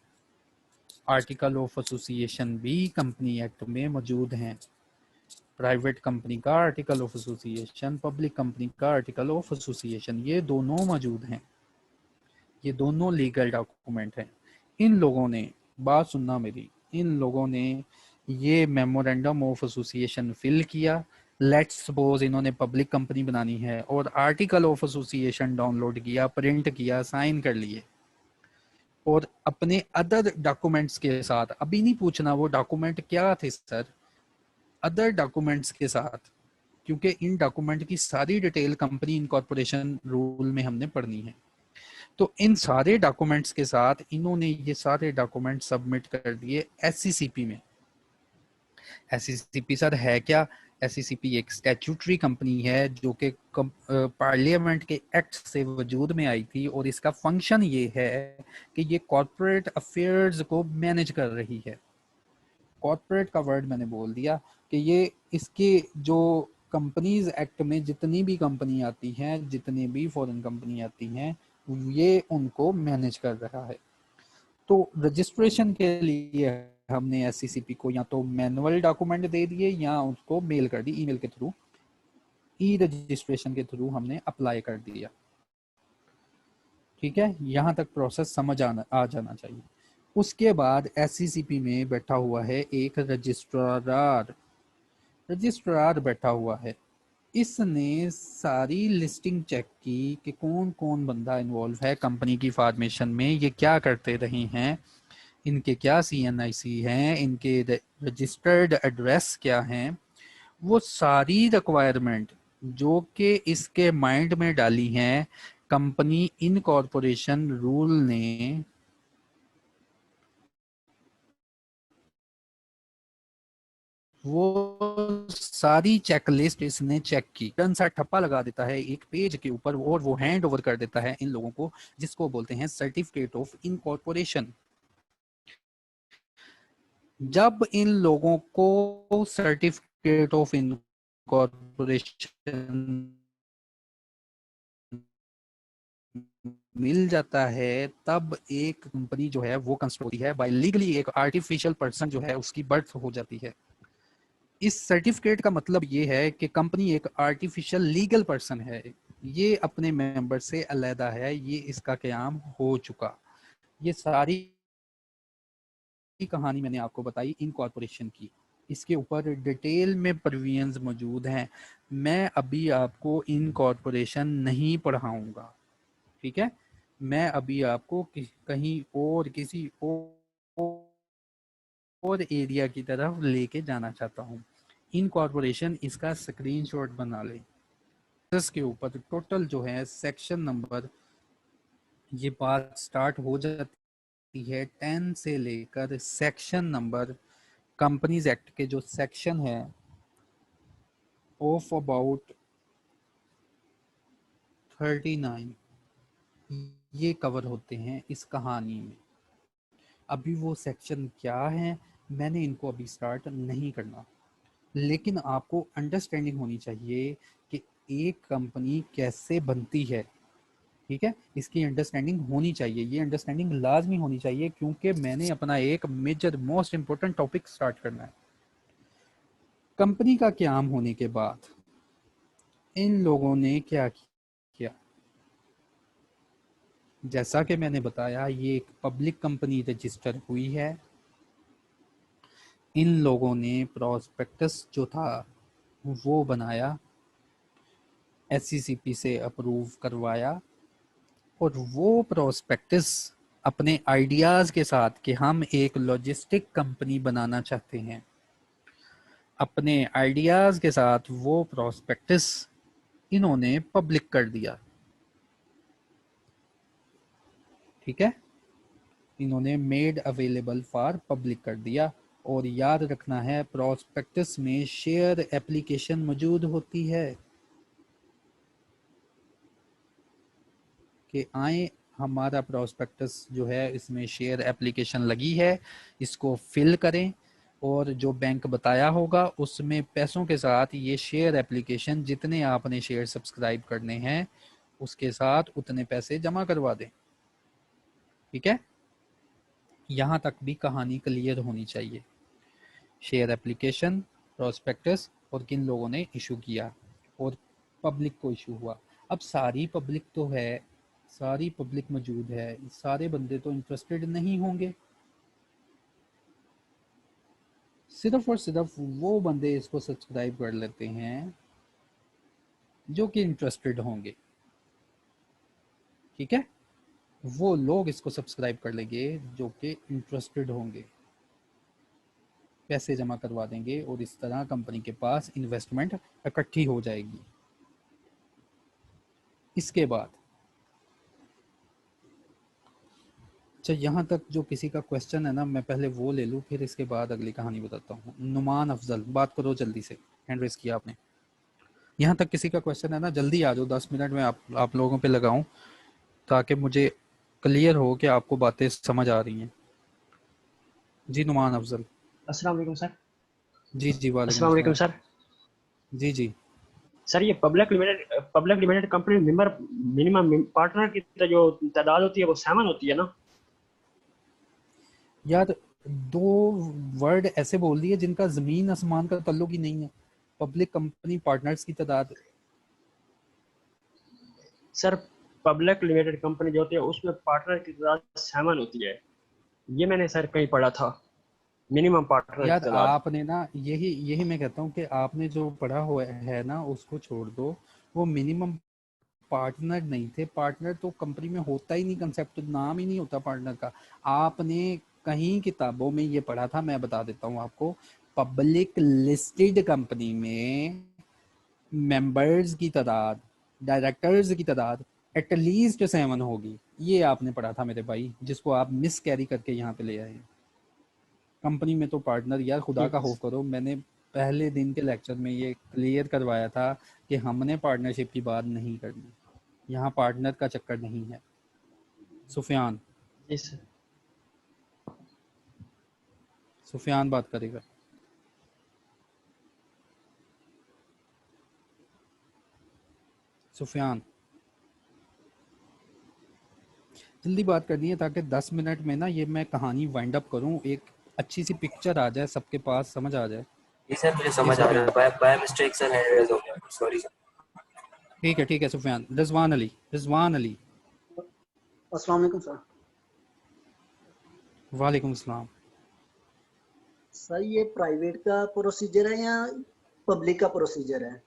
आर्टिकल ऑफ एसोसिएशन भी कंपनी एक्ट में मौजूद हैं। प्राइवेट कंपनी का article of association, public company का आर्टिकल ऑफ एसोसिएशन, ये दोनों मौजूद हैं। ये दोनों लीगल डॉक्यूमेंट हैं। इन लोगों ने, बात सुनना मेरी, इन लोगों ने ये मेमोरेंडम ऑफ एसोसिएशन फिल किया। लेट्स सपोज इन्होंने पब्लिक कंपनी बनानी है और आर्टिकल ऑफ एसोसिएशन डाउनलोड किया, प्रिंट किया, साइन कर लिए और अपने अदर डॉक्यूमेंट्स के साथ, अभी नहीं पूछना वो डॉक्यूमेंट क्या थे सर, अदर डॉक्यूमेंट्स के साथ, क्योंकि इन डॉक्यूमेंट की सारी डिटेल कंपनी इनकॉर्पोरेशन रूल में हमने पढ़नी है। तो इन सारे डॉक्यूमेंट्स के साथ इन्होंने ये सारे डॉक्यूमेंट सबमिट कर दिए एससीसीपी में। एससीसीपी सर है क्या? एससीसीपी एक स्टैट्यूटरी कंपनी है जो कि पार्लियामेंट के एक्ट से वजूद में आई थी और इसका फंक्शन ये है कि ये कॉर्पोरेट अफेयर्स को मैनेज कर रही है। कॉर्पोरेट का वर्ड मैंने बोल दिया कि ये इसके जो कंपनीज एक्ट में जितनी भी कंपनी आती हैं, जितने भी फॉरेन कंपनी आती हैं, ये उनको मैनेज कर रहा है। तो रजिस्ट्रेशन के लिए हमने एससीसीपी को या तो मैनुअल डॉक्यूमेंट दे दिए या उसको मेल कर दी, ईमेल के थ्रू, ई रजिस्ट्रेशन के थ्रू हमने अप्लाई कर दिया। ठीक है, यहाँ तक प्रोसेस समझ आ जाना चाहिए। उसके बाद एससीसीपी में बैठा हुआ है एक रजिस्ट्रार बैठा हुआ है। इसने सारी लिस्टिंग चेक की कि कौन कौन बंदा इन्वॉल्व है कंपनी की फॉर्मेशन में, ये क्या करते रहे हैं, इनके क्या सीएनआईसी हैं, इनके रजिस्टर्ड एड्रेस क्या हैं, वो सारी रिक्वायरमेंट जो कि इसके माइंड में डाली हैं कंपनी इनकॉर्पोरेशन रूल ने वो सारी चेकलिस्ट इसने चेक की। टन सा ठप्पा लगा देता है एक पेज के ऊपर और वो हैंड ओवर कर देता है इन लोगों को, जिसको बोलते हैं सर्टिफिकेट ऑफ इनकॉर्पोरेशन। जब इन लोगों को सर्टिफिकेट ऑफ इनकॉर्पोरेशन मिल जाता है तब एक कंपनी जो है वो कंस्टिट्यूट होती है बाय लीगली, एक आर्टिफिशियल पर्सन जो है उसकी बर्थ हो जाती है। इस सर्टिफिकेट का मतलब ये है कि कंपनी एक आर्टिफिशियल लीगल पर्सन है, ये अपने मेंबर से अलहदा है, ये इसका क़याम हो चुका। ये सारी कहानी मैंने आपको बताई इनकॉर्पोरेशन की, इसके ऊपर डिटेल में प्रोविजंस मौजूद हैं। मैं अभी आपको इनकॉर्पोरेशन नहीं पढ़ाऊंगा, ठीक है, मैं अभी आपको कहीं और किसी और एरिया की तरफ लेके जाना चाहता हूँ। इनकॉर्पोरेशन इसका स्क्रीनशॉट बना ले। इसके ऊपर टोटल जो है सेक्शन नंबर, ये बात स्टार्ट हो जाती है 10 से लेकर सेक्शन नंबर, कंपनीज एक्ट के जो सेक्शन है ऑफ अबाउट 39 ये कवर होते हैं इस कहानी में। अभी वो सेक्शन क्या है मैंने इनको अभी स्टार्ट नहीं करना, लेकिन आपको अंडरस्टैंडिंग होनी चाहिए कि एक कंपनी कैसे बनती है। ठीक है, इसकी अंडरस्टैंडिंग होनी चाहिए, ये अंडरस्टैंडिंग लाजमी होनी चाहिए, क्योंकि मैंने अपना एक major most important topic start करना है। कंपनी का क्याम होने के बाद इन लोगों ने क्या किया, जैसा कि मैंने बताया ये एक पब्लिक कंपनी रजिस्टर हुई है। इन लोगों ने प्रोस्पेक्टस जो था वो बनाया, SCCP से अप्रूव करवाया, और वो प्रोस्पेक्टस अपने आइडियाज़ के साथ कि हम एक लॉजिस्टिक कंपनी बनाना चाहते हैं, अपने आइडियाज़ के साथ वो प्रोस्पेक्टस इन्होंने पब्लिक कर दिया। ठीक है, इन्होंने मेड अवेलेबल फॉर पब्लिक कर दिया। और याद रखना है प्रोस्पेक्टस में शेयर एप्लीकेशन मौजूद होती है कि आए हमारा प्रोस्पेक्टस जो है इसमें शेयर एप्लीकेशन लगी है, इसको फिल करें, और जो बैंक बताया होगा उसमें पैसों के साथ ये शेयर एप्लीकेशन जितने आपने शेयर सब्सक्राइब करने हैं उसके साथ उतने पैसे जमा करवा दें। ठीक है, यहाँ तक भी कहानी क्लियर होनी चाहिए। शेयर एप्लीकेशन, प्रोस्पेक्टस और किन लोगों ने इशू किया और पब्लिक को इशू हुआ। अब सारी पब्लिक तो है, सारी पब्लिक मौजूद है, सारे बंदे तो इंटरेस्टेड नहीं होंगे, सिर्फ और सिर्फ वो बंदे इसको सब्सक्राइब कर लेते हैं जो कि इंटरेस्टेड होंगे। ठीक है, वो लोग इसको सब्सक्राइब कर लेंगे जो कि इंटरेस्टेड होंगे, पैसे जमा करवा देंगे और इस तरह कंपनी के पास इन्वेस्टमेंट इकट्ठी हो जाएगी। इसके बाद अच्छा, यहाँ तक जो किसी का क्वेश्चन है ना, मैं पहले वो ले लूँ फिर इसके बाद अगली कहानी बताता हूँ। नुमान अफजल, बात करो जल्दी से, हैंड रेस किया आपने। यहाँ तक किसी का क्वेश्चन है ना, जल्दी आ जाओ, 10 मिनट में आप लोगों पे लगाऊं ताकि मुझे क्लियर हो कि आपको बातें समझ आ रही हैं। जी नुमान अफजल। अस्सलाम वालेकुम सर। जी जी अस्सलाम वालेकुम सर। जी जी सर ये public limited company member minimum partner की जो तादाद होती है वो 7 होती है ना? यार, 2 वर्ड ऐसे बोल दिए जिनका जमीन आसमान का ताल्लुक ही नहीं है। पब्लिक कंपनी पार्टनर्स की तादाद, सर पब्लिक लिमिटेड कंपनी जो होती है उसमें पार्टनर की तादाद 7 होती है, ये मैंने सर कहीं पढ़ा था, मिनिमम पार्टनर यार की तादाद। आपने ना यही मैं कहता हूँ कि आपने जो पढ़ा हुआ है ना उसको छोड़ दो। वो मिनिमम पार्टनर नहीं थे, पार्टनर तो कंपनी में होता ही नहीं, कंसेप्ट नाम ही नहीं होता पार्टनर का। आपने कहीं किताबों में ये पढ़ा था, मैं बता देता हूँ आपको, पब्लिक लिस्टेड कंपनी में मेंबर्स की तादाद, डायरेक्टर्स की तादाद एटलीस्ट 7 होगी। ये आपने पढ़ा था मेरे भाई, जिसको आप मिस कैरी करके यहाँ पे ले आए। कंपनी में तो पार्टनर, यार खुदा का खौफ करो, मैंने पहले दिन के लेक्चर में ये क्लियर करवाया था कि हमने पार्टनरशिप की बात नहीं करनी, यहाँ पार्टनर का चक्कर नहीं है। सुफियान, जी सर। सुफियान बात करेगा। सुफियान, जल्दी बात करनी है ताकि 10 मिनट में ना ये मैं कहानी वाइंड अप करूं, एक अच्छी सी पिक्चर आ जाए, सबके पास समझ आ जाए। जी सर मुझे समझ आ रहा है, by mistake sir hand raise हो गया, सॉरी सर। ठीक है सुफियान। रिजवान अली। अस्सलाम वालेकुम सर। वालेकुम अस्सलाम। सर ये प्राइवेट का प्रोसीजर है या पब्लिक का प्रोसीजर है?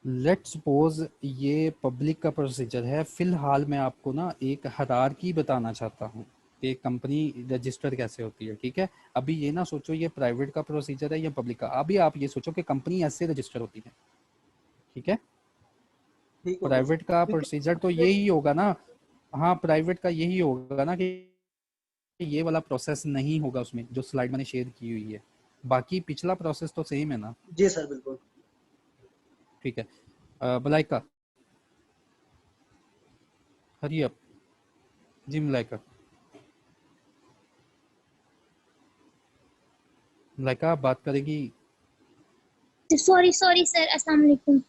लेट सपोज ये पब्लिक का प्रोसीजर है। फिलहाल मैं आपको ना एक हायरार्की बताना चाहता हूँ कि कंपनी रजिस्टर कैसे होती है, ठीक है। अभी ये ना सोचो ये प्राइवेट का प्रोसीजर है या पब्लिक का, अभी आप ये सोचो कि कंपनी ऐसे रजिस्टर होती है, ठीक है। ठीक हो गया प्राइवेट का क्योंकि प्रोसीजर तो यही होगा ना, हाँ प्राइवेट का यही होगा ना कि ये वाला प्रोसेस नहीं होगा उसमें जो स्लाइड मैंने शेयर की हुई है, बाकी पिछला प्रोसेस तो सेम है ना। जी सर बिल्कुल। ठीक है, मलाइका, हरी अप जी। मलाइका, मलाइका आप बात करेगी। सॉरी सॉरी सर, अस्सलाम वालेकुम।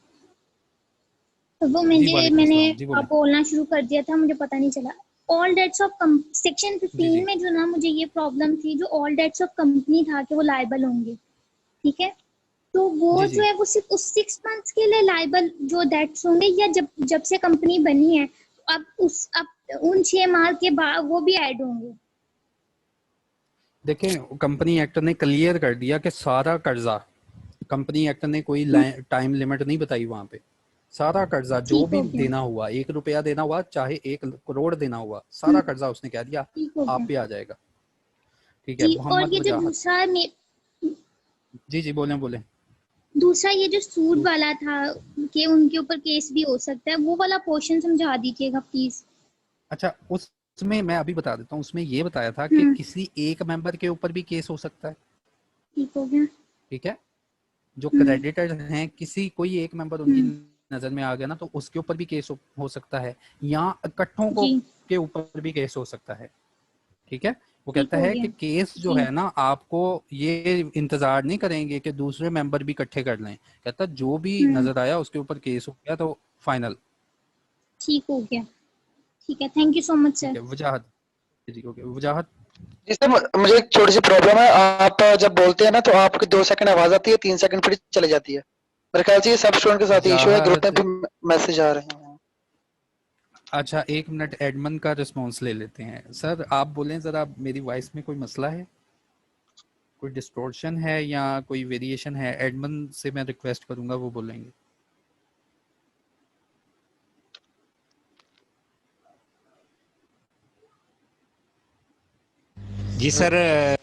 वो जी वालेकुम मैंने अस्सलाम, जी बोलें। बोलना शुरू कर दिया था, मुझे पता नहीं चला। ऑल डेट्स ऑफ सेक्शन जी 15 जी में जो ना मुझे ये प्रॉब्लम थी, जो ऑल डेट्स ऑफ कंपनी था कि वो लायबल होंगे, ठीक है। तो वो जी जो जी है वो सिर्फ उस 6 मंथ्स के लिए लायबल जो डेट्स होंगे, या जब जब से कंपनी बनी है अब उन 6 माह के बाद वो भी ऐड होंगे? देखें, कंपनी एक्ट ने क्लियर कर दिया कि सारा कर्जा, कंपनी एक्ट ने कोई टाइम लिमिट नहीं बताई वहां पे। सारा कर्जा जो ठीक भी हो गया, देना हुआ, 1 रुपया देना हुआ चाहे 1 करोड़ देना हुआ, हम्म, सारा कर्जा उसने कह दिया ठीक हो आप गया पे आ जाएगा, ठीक है। जी। और मोहम्मद ये जो वजाहत, दूसरा जी जी बोलें बोलें। दूसरा ये जो सूद वाला था कि उनके ऊपर केस भी हो सकता है, वो वाला पोर्शन समझा दीजिएगा प्लीज। अच्छा, उसमें मैं अभी बता देता हूँ। उसमें ये बताया था कि हम्म, किसी एक मेंबर के ऊपर भी केस हो सकता है, ठीक हो गया। ठीक है। जो हम्म, क्रेडिटर हैं, किसी कोई एक मेंबर उनकी हम्म, नजर में आ गया ना, तो उसके ऊपर भी केस हो सकता है, या इकट्ठों को जी के ऊपर भी केस हो सकता है, ठीक है। वो ठीक कहता हो है गया कि केस जो जी। है ना, आपको ये इंतजार नहीं करेंगे कि दूसरे मेंबर भी इकट्ठे कर लें। कहता जो भी हम्म, नजर आया उसके ऊपर केस हो गया तो फाइनल, ठीक हो गया। ठीक है, थैंक यू सो मच ठीक सर। है। वजाहत, जी ओके, वजाहत। जी सर, मुझे एक छोटी सी प्रॉब्लम है। आप जब बोलते हैं ना तो आपकी 2 सेकंड आवाज आती है, 3 सेकंड फिर चली जाती है। मेरे ख्याल से ये सब स्टूडेंट के साथ इशू है, ग्रुप वजाहत, में भी मैसेज आ रहे हैं। अच्छा 1 मिनट एडमन का रिस्पॉन्स ले लेते हैं। सर आप बोलें जरा, मेरी वॉइस में कोई मसला है, कोई डिस्टॉर्शन है या कोई वेरिएशन है? एडमन से मैं रिक्वेस्ट करूंगा, वो बोलेंगे। जी सर,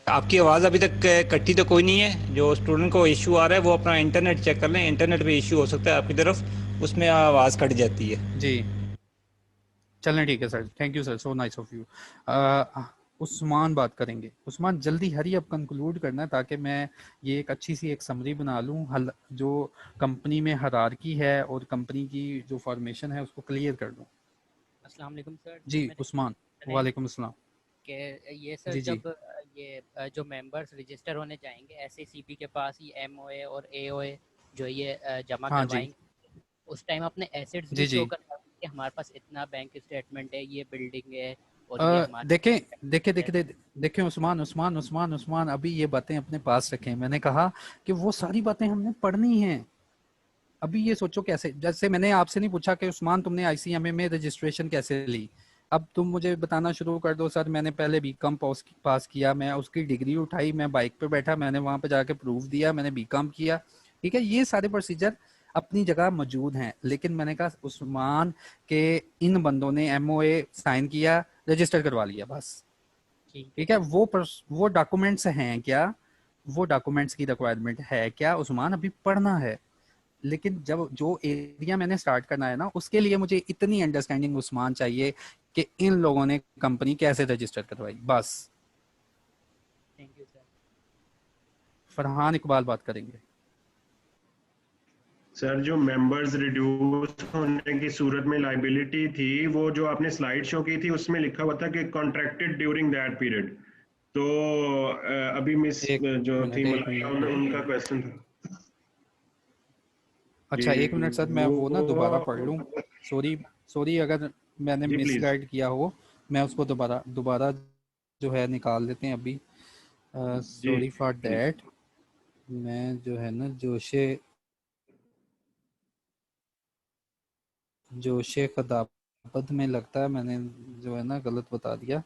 आपकी आवाज़ अभी तक कटी तो कोई नहीं है। जो स्टूडेंट को इशू आ रहा है वो अपना इंटरनेट चेक कर लें, इंटरनेट पे इशू हो सकता है आपकी तरफ, उसमें आवाज़ कट जाती है। जी चलें, ठीक है sir, thank you sir, so nice of you. Usman बात करेंगे। उस्मान जल्दी हरी अब कंक्लूड करना है ताकि मैं ये एक अच्छी सी एक समरी बना लूँ, जो कंपनी में हायरार्की है और कंपनी की जो फॉर्मेशन है उसको क्लियर कर दूँ। अस्सलाम वालेकुम सर। जी मेरे उस्मान, वालेकुम अस्सलाम। के ये सर जी जी जब ये जो मेंबर्स रजिस्टर होने जाएंगे एसएसीपी के पास, ये एमओए और एओए जो ये जमा हाँ जी, करवाएंगे, उस टाइम अपने एसेट्स भी जी शो जी। करवाएंगे कि हमारे पास इतना बैंक स्टेटमेंट है, ये बिल्डिंग है और ये देखें देखें हमारे देखें देखें उस्मान उस्मान उस्मान उस्मान, अभी ये बातें अपने पास रखें। मैंने कहा कि वो सारी बातें हमने पढ़नी हैं। अभी ये सोचो कैसे, जैसे मैंने आपसे नहीं पूछा कि उस्मान तुमने आईसीएमए में रजिस्ट्रेशन कैसे ली, अब तुम मुझे बताना शुरू कर दो सर मैंने पहले बीकॉम पास किया, मैं उसकी डिग्री उठाई, मैं बाइक पे बैठा, मैंने वहां पे जाके प्रूफ दिया मैंने बीकॉम किया, ठीक है। ये सारे प्रोसीजर अपनी जगह मौजूद हैं, लेकिन मैंने कहा उस्मान के इन बंदों ने एमओए साइन किया, रजिस्टर करवा लिया, बस, ठीक है। वो डॉक्यूमेंट्स हैं क्या, वो डॉक्यूमेंट्स की रिक्वायरमेंट है क्या उस्मान, अभी पढ़ना है। लेकिन जब जो एरिया मैंने स्टार्ट करना है ना, उसके लिए मुझे इतनी अंडरस्टैंडिंग उस्मान चाहिए कि इन लोगों ने कंपनी कैसे रजिस्टर करवाई, बस। Thank you sir. Farhan Iqbal बात करेंगे। सर जो मेंबर्स रिड्यूस होने की सूरत में लाइबिलिटी थी, वो जो आपने स्लाइड शो की थी उसमें लिखा हुआ था कि कॉन्ट्रैक्टेड ड्यूरिंग दैट पीरियड। तो अभी मिस जो थी एक मलाइका, मिनट उनका क्वेश्चन था। अच्छा 1 मिनट सर, मैं वो ना दोबारा पढ़ लूँ। सॉरी सॉरी अगर मैंने जी प्लीज। मिसगाइड किया हो, मैं उसको दोबारा दोबारा जो है निकाल देते हैं अभी। जी सॉरी फॉर प्लीज। दैट। मैं जो है ना जोशे खदाबत में लगता है मैंने जो है ना गलत बता दिया।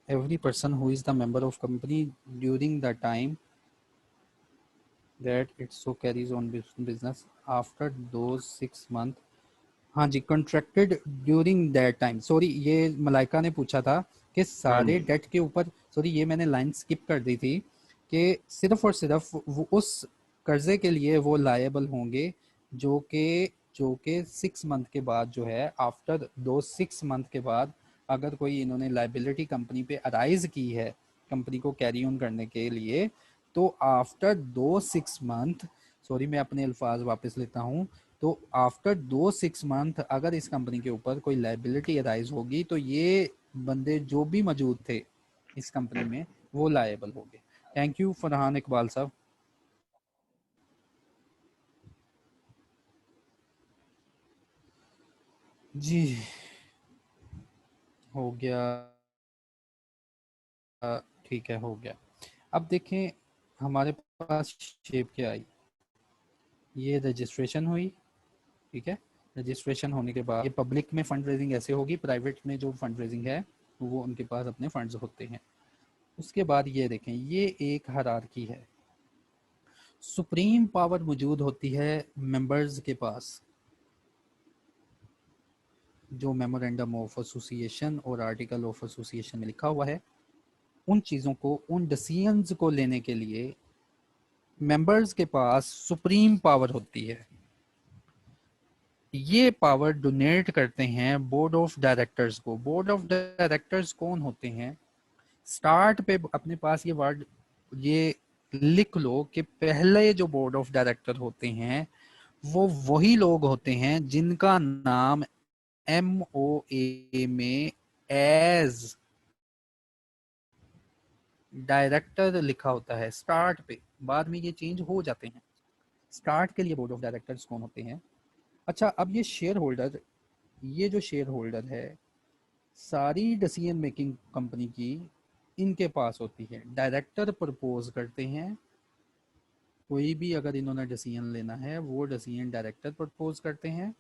Every person who is the member of company during the time that it so carries on business after those 6 month। हाँ जी, contracted during that time। Sorry, ये मलाइका ने पूछा था कि सारे डेट के ऊपर, सॉरी ये मैंने लाइन स्किप कर दी थी, कि सिर्फ और सिर्फ वो उस कर्जे के लिए वो लायबल होंगे जो कि 6 मंथ के बाद जो है, आफ्टर दो 6 मंथ के बाद अगर कोई इन्होंने लाइबिलिटी कंपनी पे अराइज की है कंपनी को कैरी ऑन करने के लिए, तो आफ्टर दो 6 मंथ, सॉरी मैं अपने अल्फाज वापस लेता हूँ, तो आफ्टर दो 6 मंथ अगर इस कंपनी के ऊपर कोई लाइबिलिटी अराइज होगी तो ये बंदे जो भी मौजूद थे इस कंपनी में वो लायबल होंगे। थैंक यू फरहान इकबाल साहब। जी हो गया, ठीक है हो गया। अब देखें हमारे पास शेप क्या आई, ये रजिस्ट्रेशन हुई, ठीक है। रजिस्ट्रेशन होने के बाद ये पब्लिक में फंड रेजिंग ऐसे होगी, प्राइवेट में जो फंड रेजिंग है वो उनके पास अपने फंड्स होते हैं। उसके बाद ये देखें, ये एक हायरार्की है, सुप्रीम पावर मौजूद होती है मेंबर्स के पास, जो मेमोरेंडम ऑफ एसोसिएशन और आर्टिकल ऑफ एसोसिएशन में लिखा हुआ है, उन चीज़ों को, उन डिसीजंस को लेने के लिए मेंबर्स के पास सुप्रीम पावर होती है। ये पावर डोनेट करते हैं बोर्ड ऑफ डायरेक्टर्स को। बोर्ड ऑफ डायरेक्टर्स कौन होते हैं? स्टार्ट पे अपने पास ये वर्ड ये लिख लो कि पहले जो बोर्ड ऑफ डायरेक्टर होते हैं वो वही लोग होते हैं जिनका नाम MOA में एज डायरेक्टर लिखा होता है स्टार्ट पे, बाद में ये चेंज हो जाते हैं। स्टार्ट के लिए बोर्ड ऑफ डायरेक्टर्स कौन होते हैं? अच्छा, अब ये शेयर होल्डर, ये जो शेयर होल्डर है सारी डिसीजन मेकिंग कंपनी की इनके पास होती है। डायरेक्टर प्रपोज करते हैं, कोई भी अगर इन्होंने डिसीजन लेना है वो डिसीजन डायरेक्टर प्रपोज करते हैं,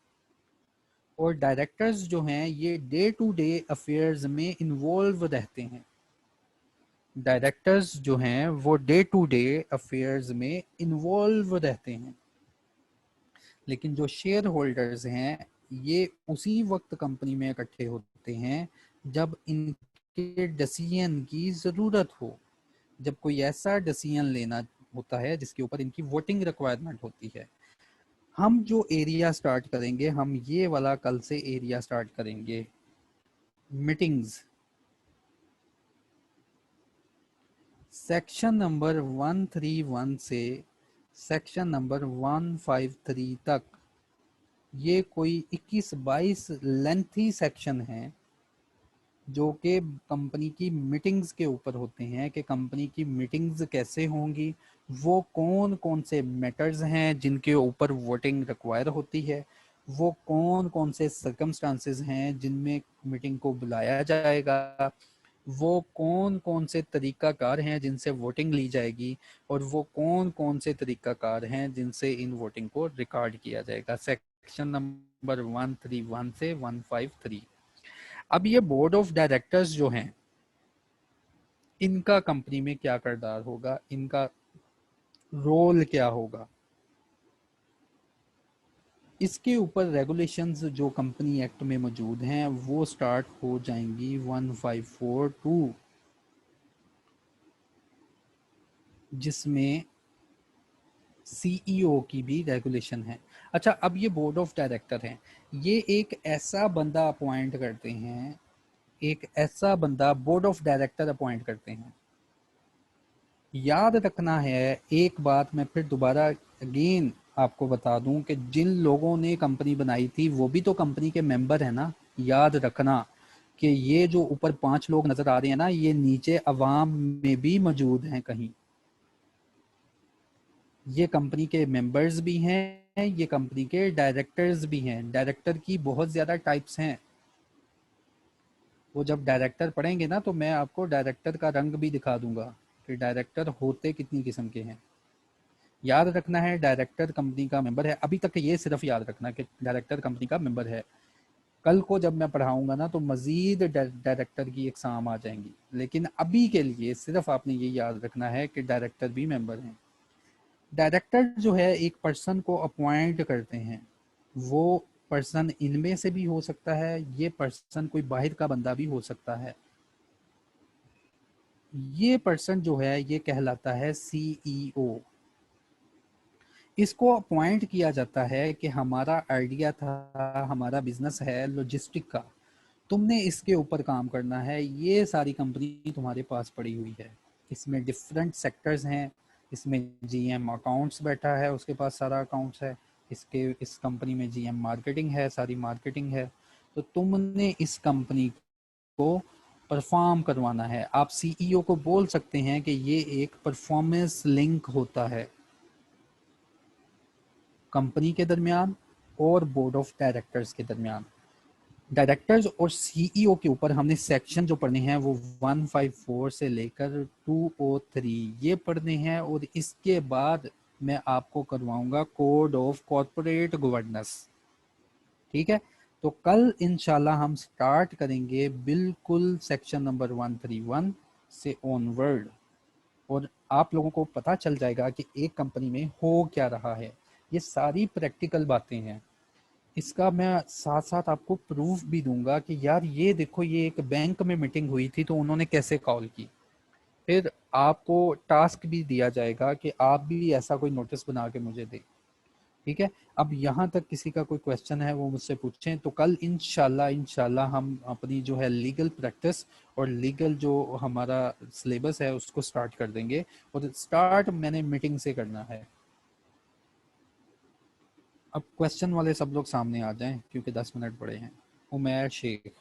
और डायरेक्टर्स जो हैं ये डे टू डे अफेयर्स में इन्वॉल्व रहते हैं। डायरेक्टर्स जो हैं वो डे टू डे अफेयर्स में इन्वॉल्व रहते हैं, लेकिन जो शेयर होल्डर्स हैं ये उसी वक्त कंपनी में इकट्ठे होते हैं जब इनके डिसीजन की ज़रूरत हो, जब कोई ऐसा डिसीजन लेना होता है जिसके ऊपर इनकी वोटिंग रिक्वायरमेंट होती है। हम जो एरिया स्टार्ट करेंगे, हम ये वाला कल से एरिया स्टार्ट करेंगे, मीटिंग्स, सेक्शन नंबर 131 से सेक्शन नंबर 153 तक। ये कोई 21-22 लेंथी सेक्शन हैं जो कि कंपनी की मीटिंग्स के ऊपर होते हैं कि कंपनी की मीटिंग्स कैसे होंगी, वो कौन कौन से मैटर्स हैं जिनके ऊपर वोटिंग रिक्वायर होती है, वो कौन कौन से सर्कमस्टांसेस हैं जिनमें मीटिंग को बुलाया जाएगा, वो कौन कौन से तरीक़ाकार हैं जिनसे वोटिंग ली जाएगी, और वो कौन कौन से तरीक़ाकार हैं जिनसे इन वोटिंग को रिकॉर्ड किया जाएगा। सेक्शन नंबर 131 से 153। अब ये बोर्ड ऑफ डायरेक्टर्स जो हैं इनका कंपनी में क्या किरदार होगा, इनका रोल क्या होगा, इसके ऊपर रेगुलेशंस जो कंपनी एक्ट में मौजूद हैं वो स्टार्ट हो जाएंगी 1542, जिसमें CEO की भी रेगुलेशन है। अच्छा, अब ये बोर्ड ऑफ डायरेक्टर हैं, ये एक ऐसा बंदा अपॉइंट करते हैं, एक ऐसा बंदा बोर्ड ऑफ डायरेक्टर अपॉइंट करते हैं। याद रखना है एक बात, मैं फिर दोबारा अगेन आपको बता दूं कि जिन लोगों ने कंपनी बनाई थी वो भी तो कंपनी के मेंबर हैं ना। याद रखना कि ये जो ऊपर 5 लोग नजर आ रहे हैं ना, ये नीचे अवाम में भी मौजूद हैं कहीं। ये कंपनी के मेंबर्स भी हैं, ये कंपनी के डायरेक्टर्स भी हैं। डायरेक्टर की बहुत ज़्यादा टाइप्स हैं, वो जब डायरेक्टर पढ़ेंगे ना तो मैं आपको डायरेक्टर का रंग भी दिखा दूंगा कि डायरेक्टर होते कितनी किस्म के हैं। याद रखना है डायरेक्टर कंपनी का मेंबर है। अभी तक ये सिर्फ याद रखना कि डायरेक्टर कंपनी का मेंबर है। कल को जब मैं पढ़ाऊंगा ना तो मज़ीद डायरेक्टर की एग्जाम आ जाएंगी, लेकिन अभी के लिए सिर्फ आपने ये याद रखना है कि डायरेक्टर भी मेंबर हैं। डायरेक्टर जो है एक पर्सन को अपॉइंट करते हैं, वो पर्सन इनमें से भी हो सकता है, ये पर्सन कोई बाहर का बंदा भी हो सकता है। ये पर्सन जो है ये कहलाता है सीईओ। इसको अपॉइंट किया जाता है कि हमारा आइडिया था, हमारा बिजनेस है लॉजिस्टिक का, तुमने इसके ऊपर काम करना है, ये सारी कंपनी तुम्हारे पास पड़ी हुई है, इसमें डिफरेंट सेक्टर्स हैं, इसमें जीएम अकाउंट्स बैठा है, उसके पास सारा अकाउंट्स है, इस कंपनी में जीएम मार्केटिंग है, सारी मार्केटिंग है, तो तुमने इस कंपनी को परफॉर्म करवाना है। आप सीईओ को बोल सकते हैं कि ये एक परफॉर्मेंस लिंक होता है कंपनी के दरमियान और बोर्ड ऑफ डायरेक्टर्स के दरमियान। डायरेक्टर्स और सीईओ के ऊपर हमने सेक्शन जो पढ़ने हैं वो 154 से लेकर 203 ये पढ़ने हैं, और इसके बाद मैं आपको करवाऊंगा कोड ऑफ कॉर्पोरेट गवर्नेंस। ठीक है, तो कल इंशाल्लाह हम स्टार्ट करेंगे बिल्कुल सेक्शन नंबर 131 से ऑनवर्ड, और आप लोगों को पता चल जाएगा कि एक कंपनी में हो क्या रहा है। ये सारी प्रैक्टिकल बातें हैं। इसका मैं साथ साथ आपको प्रूफ भी दूंगा कि यार ये देखो, ये एक बैंक में मीटिंग हुई थी तो उन्होंने कैसे कॉल की। फिर आपको टास्क भी दिया जाएगा कि आप भी ऐसा कोई नोटिस बना के मुझे दें। ठीक है, अब यहाँ तक किसी का कोई क्वेश्चन है वो मुझसे पूछें, तो कल इंशाल्लाह हम अपनी जो है लीगल प्रैक्टिस और लीगल जो हमारा सिलेबस है उसको स्टार्ट कर देंगे, और स्टार्ट मैंने मीटिंग से करना है। अब क्वेश्चन वाले सब लोग सामने आ जाएं क्योंकि 10 मिनट पड़े हैं। उमैर शेख,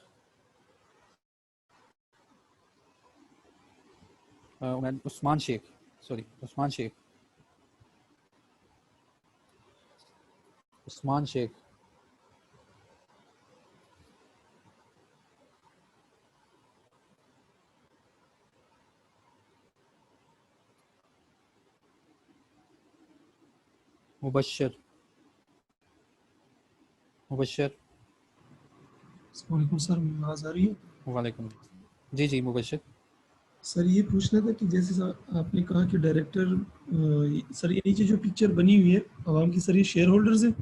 उस्मान शेख, सॉरी उस्मान शेख, उस्मान शेख, मुबश्शिर, मुबश्शिर, वालेकुम सर, मेरी आवाज़ आ रही है? वालेकुम, जी जी मुबश्शिर। सर ये पूछना था कि जैसे आपने कहा कि डायरेक्टर, सर ये नीचे जो पिक्चर बनी हुई है आवाम की, सर ये शेयर होल्डर्स हैं?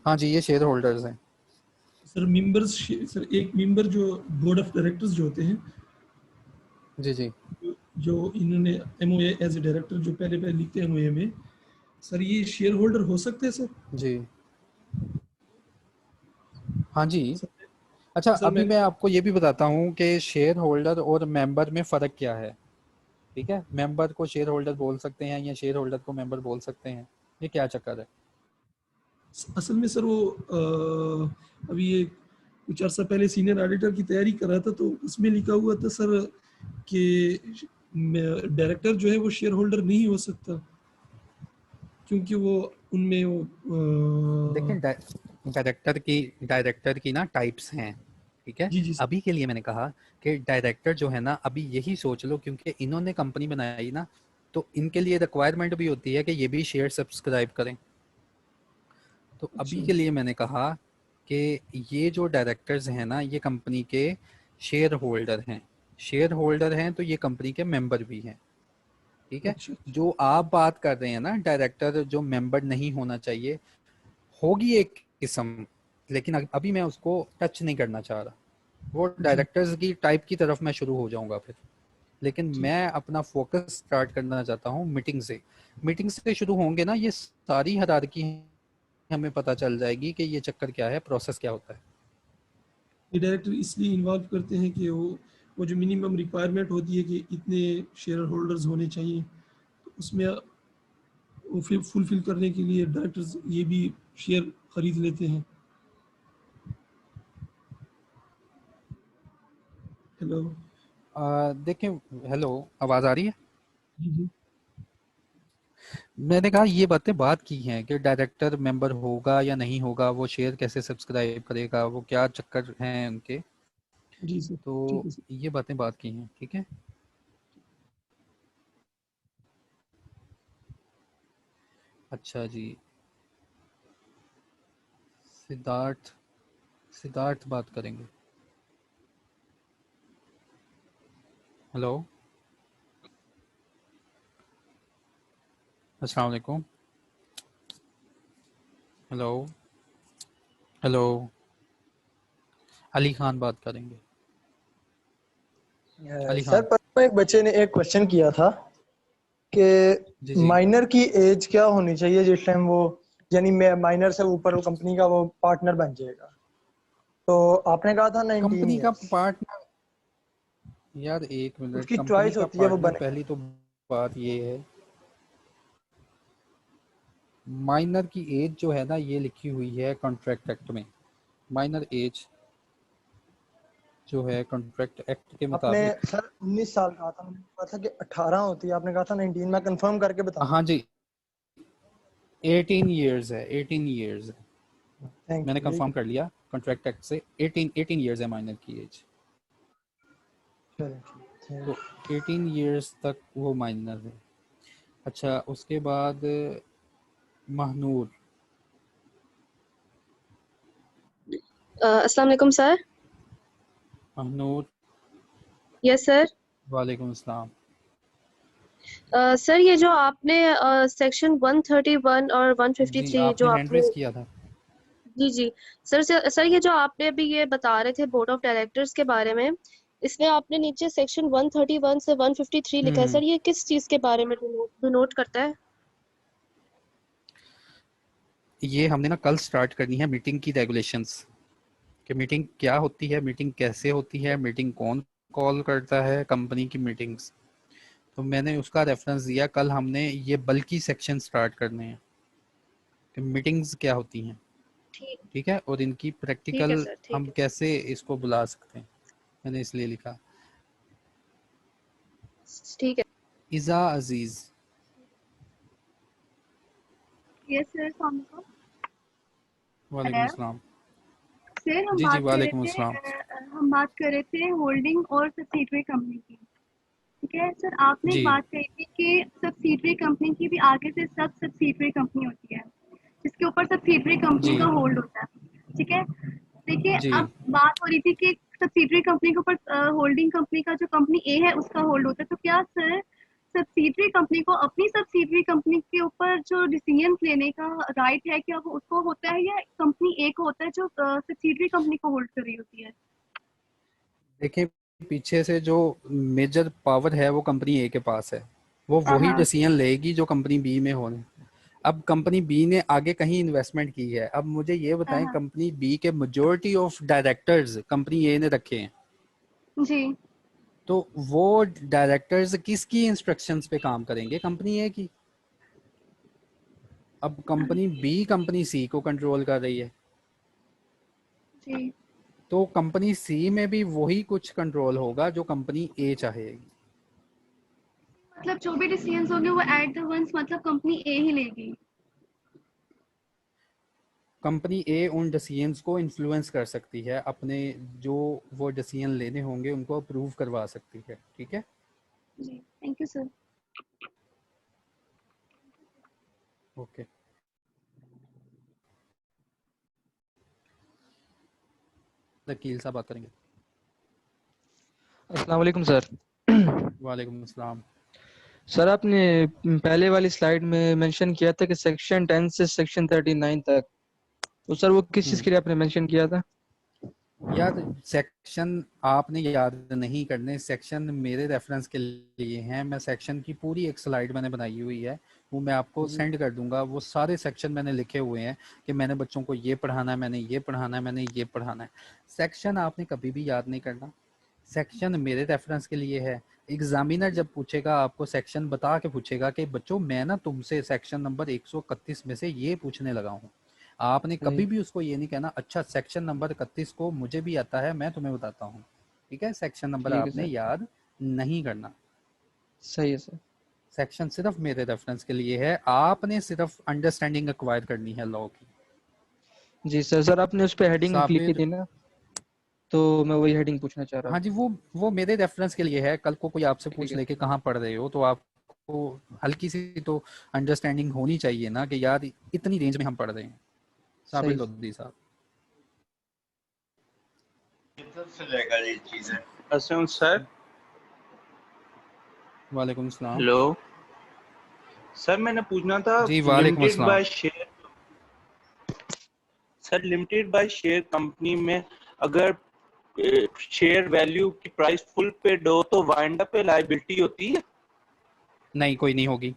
हाँ जी, ये शेयर होल्डर्स हैं। सर मेंबर्स, सर एक मेंबर जो बोर्ड ऑफ डायरेक्टर्स जो होते हैं, जी जी, जो इन्होंने एमओए एज ए डायरेक्टर जो पहले पहले लिखते हैं एमओए में, सर ये शेयर होल्डर हो सकते हैं सर? जी हाँ जी। सर, अच्छा, सर अभी मैं आपको ये भी बताता हूँ कि शेयर होल्डर और मेंबर में फ़र्क क्या है। ठीक है, मेंबर को शेयर होल्डर बोल सकते हैं या शेयर होल्डर को मेंबर बोल सकते हैं, ये क्या चक्कर है? असल में सर वो अभी ये कुछ अर्सा पहले सीनियर ऑडिटर की तैयारी कर रहा था, तो उसमें लिखा हुआ था सर कि डायरेक्टर जो है वो शेयर होल्डर नहीं हो सकता, क्योंकि वो उनमें वो देखिए, डायरेक्टर की ना टाइप्स हैं। ठीक है, जी जी सर। अभी के लिए मैंने कहा कि डायरेक्टर जो है ना, अभी यही सोच लो, क्योंकि इन्होंने कंपनी बनाई ना, तो इनके लिए रिक्वायरमेंट भी होती है कि ये भी शेयर सब्सक्राइब करें। तो अभी के लिए मैंने कहा कि ये जो डायरेक्टर्स हैं ना, ये कंपनी के शेयर होल्डर हैं। शेयर होल्डर हैं तो ये कंपनी के मेंबर भी हैं। ठीक है, जो आप बात कर रहे हैं ना, डायरेक्टर जो मेंबर नहीं होना चाहिए, होगी एक किस्म, लेकिन अभी मैं उसको टच नहीं करना चाह रहा। वो डायरेक्टर्स की टाइप की तरफ मैं शुरू हो जाऊंगा फिर, लेकिन मैं अपना फोकस स्टार्ट करना चाहता हूँ मीटिंग से। मीटिंग से शुरू होंगे ना, ये सारी हायरार्की हमें पता चल जाएगी कि ये चक्कर क्या है, प्रोसेस क्या होता है। ये डायरेक्टर इसलिए इन्वॉल्व करते हैं कि वो जो मिनिमम रिक्वायरमेंट होती है कि इतने शेयर होल्डर्स होने चाहिए, तो उसमें वो फिर फुलफिल करने के लिए डायरेक्टर्स ये भी शेयर खरीद लेते हैं। हेलो, देखिए, हेलो, आवाज़ आ रही है? जी जी। मैंने कहा ये बात की हैं कि डायरेक्टर मेंबर होगा या नहीं होगा, वो शेयर कैसे सब्सक्राइब करेगा, वो क्या चक्कर हैं उनके, जी सर, तो ठीक है सर। ये बात की हैं। ठीक है, अच्छा जी, सिद्धार्थ, सिद्धार्थ बात करेंगे। हेलो, अस्सलाम वालेकुम। हेलो हेलो, अली खान बात करेंगे। अली सर खान। पर एक बच्चे ने एक क्वेश्चन किया था जी कि जी। माइनर की एज क्या होनी चाहिए जिस टाइम वो, यानी माइनर से ऊपर वो कंपनी का वो पार्टनर बन जाएगा, तो आपने कहा था 19 कंपनी का ईयर्स। पार्टनर, यार एक मिनट, उसकी कंपनी चॉइस का होती है वो पार्टनर, बने। पहली तो बात ये है, माइनर की एज जो है ना ये लिखी हुई है कॉन्ट्रैक्ट एक्ट में। माइनर एज जो है कॉन्ट्रैक्ट एक्ट के आपने मुताबिक, सर 19 साल कहा था, मैंने कहा था कि 18 होती है, आपने कहा था 19। मैं कंफर्म करके बताऊंगा। हाँ जी 18 ईयर्स है, 18 ईयर्स है, थैंक मैंने यू, यही कंफर्म कर लिया कॉन्ट्रैक्ट एक्ट से। 18 ईयर्स है माइनर की एज। चलो ठीक। तो 18 ईयर्स तक वो माइनर है। अच्छा उसके बाद महनूर। अस्सलाम वालेकुम सर। महनूर। Yes sir. वालेकुम अस्सलाम। सर ये जो आपने सेक्शन 131 और जी 153 जो आपने हैंड आपने, रेस किया था। जी जी सर ये जो आपने अभी ये बता रहे थे बोर्ड ऑफ डायरेक्टर्स के बारे में, इसमें आपने नीचे सेक्शन 131 से 153 लिखा है हम्म। सर, ये किस चीज के बारे में डिनोट करता है? ये हमने ना कल स्टार्ट करनी है मीटिंग की रेगुलेशंस, कि मीटिंग क्या होती है, मीटिंग कैसे होती है, मीटिंग कौन कॉल करता है, कंपनी की मीटिंग्स। तो मैंने उसका रेफरेंस दिया, कल हमने ये बल्कि सेक्शन स्टार्ट करने हैं कि मीटिंग्स क्या होती हैं, ठीक ठीक है, और इनकी ठीक है प्रैक्टिकल सर, ठीक हम है। कैसे इसको बुला सकते हैं, मैंने इसलिए लिखा। ठीक है। इज़ा अजीज। यस सर, अस्सलाम वालेकुम। वालेकुम हेलो अस्सलाम। सर, जी जी वालेकुम अस्सलाम। हम बात कर रहे थे होल्डिंग और सब्सिडियरी कंपनी की। ठीक है सर, आपने एक जी बात कही थी कि सब्सिडियरी कंपनी की भी आगे से सब सब्सिडियरी कंपनी होती है जिसके ऊपर सब्सिडियरी कंपनी जी का होल्ड होता है। ठीक है, देखिए जी अब बात हो रही थी कि सब्सिडियरी कंपनी के ऊपर होल्डिंग कंपनी का जो कंपनी ए है उसका होल्ड होता है, तो क्या सर सब्सिडियरी कंपनी को अपनी सब्सिडियरी कंपनी के ऊपर जो डिसीजन लेने का राइट है, क्या वो उसको होता है या कंपनी ए को होता है जो सब्सिडियरी कंपनी को होल्ड कर रही होती है? देखिए पीछे से जो मेजर पावर है वो कंपनी ए के पास है, वो वही हाँ डिसीजन लेगी जो कंपनी बी में होने। अब कंपनी बी ने आगे कहीं इन्वेस्टमेंट की है, अब मुझे ये बताएं हाँ कंपनी बी के मेजॉरिटी ऑफ डायरेक्टर्स कंपनी ए ने रखे हैं, जी तो वो डायरेक्टर्स किसकी इंस्ट्रक्शंस पे काम करेंगे, कंपनी ए की। अब कंपनी बी कंपनी सी को कंट्रोल कर रही है, जी, तो कंपनी सी में भी वही कुछ कंट्रोल होगा जो कंपनी ए चाहेगी। मतलब जो भी डिसीजंस होंगे वो एट द वंस मतलब कंपनी ए ही लेगी। कंपनी ए उन डिसीजंस को इन्फ्लुएंस कर सकती है, अपने जो वो डिसीजन लेने होंगे उनको अप्रूव करवा सकती है, ठीक है। जी थैंक यू सर। ओके वकील साहब बात करेंगे। अस्सलाम वालेकुम सर। वालेकुम अस्सलाम। सर आपने पहले वाली स्लाइड में मेंशन किया था कि सेक्शन 10 से सेक्शन 39 तक, तो सर वो किस चीज़ के लिए आपने मेंशन किया था? यार सेक्शन आपने याद नहीं करने, सेक्शन मेरे रेफरेंस के लिए हैं, मैं सेक्शन की पूरी एक स्लाइड मैंने बनाई हुई है, वो मैं आपको सेंड कर दूंगा। वो सारे सेक्शन मैंने लिखे हुए हैं कि मैंने बच्चों को ये पढ़ाना है, मैंने ये पढ़ाना है, मैंने ये पढ़ाना है। सेक्शन आपने कभी भी याद नहीं करना, सेक्शन मेरे रेफरेंस के लिए है। एग्जामिनर जब पूछेगा आपको सेक्शन बता के पूछेगा कि बच्चों मैं ना तुमसे सेक्शन नंबर 131 में से ये पूछने लगा हूँ, आपने कभी भी उसको ये नहीं कहना अच्छा सेक्शन नंबर 31 को मुझे भी आता है मैं तुम्हें बताता हूँ, ठीक है। सेक्शन नंबर ठीक है आपने सर। याद नहीं करना, सही है सर। सेक्शन सिर्फ मेरे रेफरेंस के लिए है, आपने सिर्फ अंडरस्टैंडिंग एक्वायर करनी है लॉ की। जी सर। सर आपने उस पर हेडिंग लिखी साबिर। थी ना, तो मैं वही हेडिंग पूछना चाह रहा हाँ था। जी वो मेरे रेफरेंस के लिए है, कल को कोई आपसे ठीक पूछ है ले कि सर। कहाँ पढ़ रहे हो, तो आपको हल्की सी तो अंडरस्टैंडिंग होनी चाहिए ना कि यार इतनी रेंज में हम पढ़ रहे हैं। साबिर सही। लोधी साहब। अस्सलाम सर। वालेकुम सलाम। हेलो सर मैंने पूछना था जी वालेकुम लिमिटेड अस्सलाम। By share, sir limited by share company में अगर शेयर वैल्यू की प्राइस फुल पेड हो तो वाइंड अप पे लायबिलिटी होती है? नहीं, कोई नहीं होगी।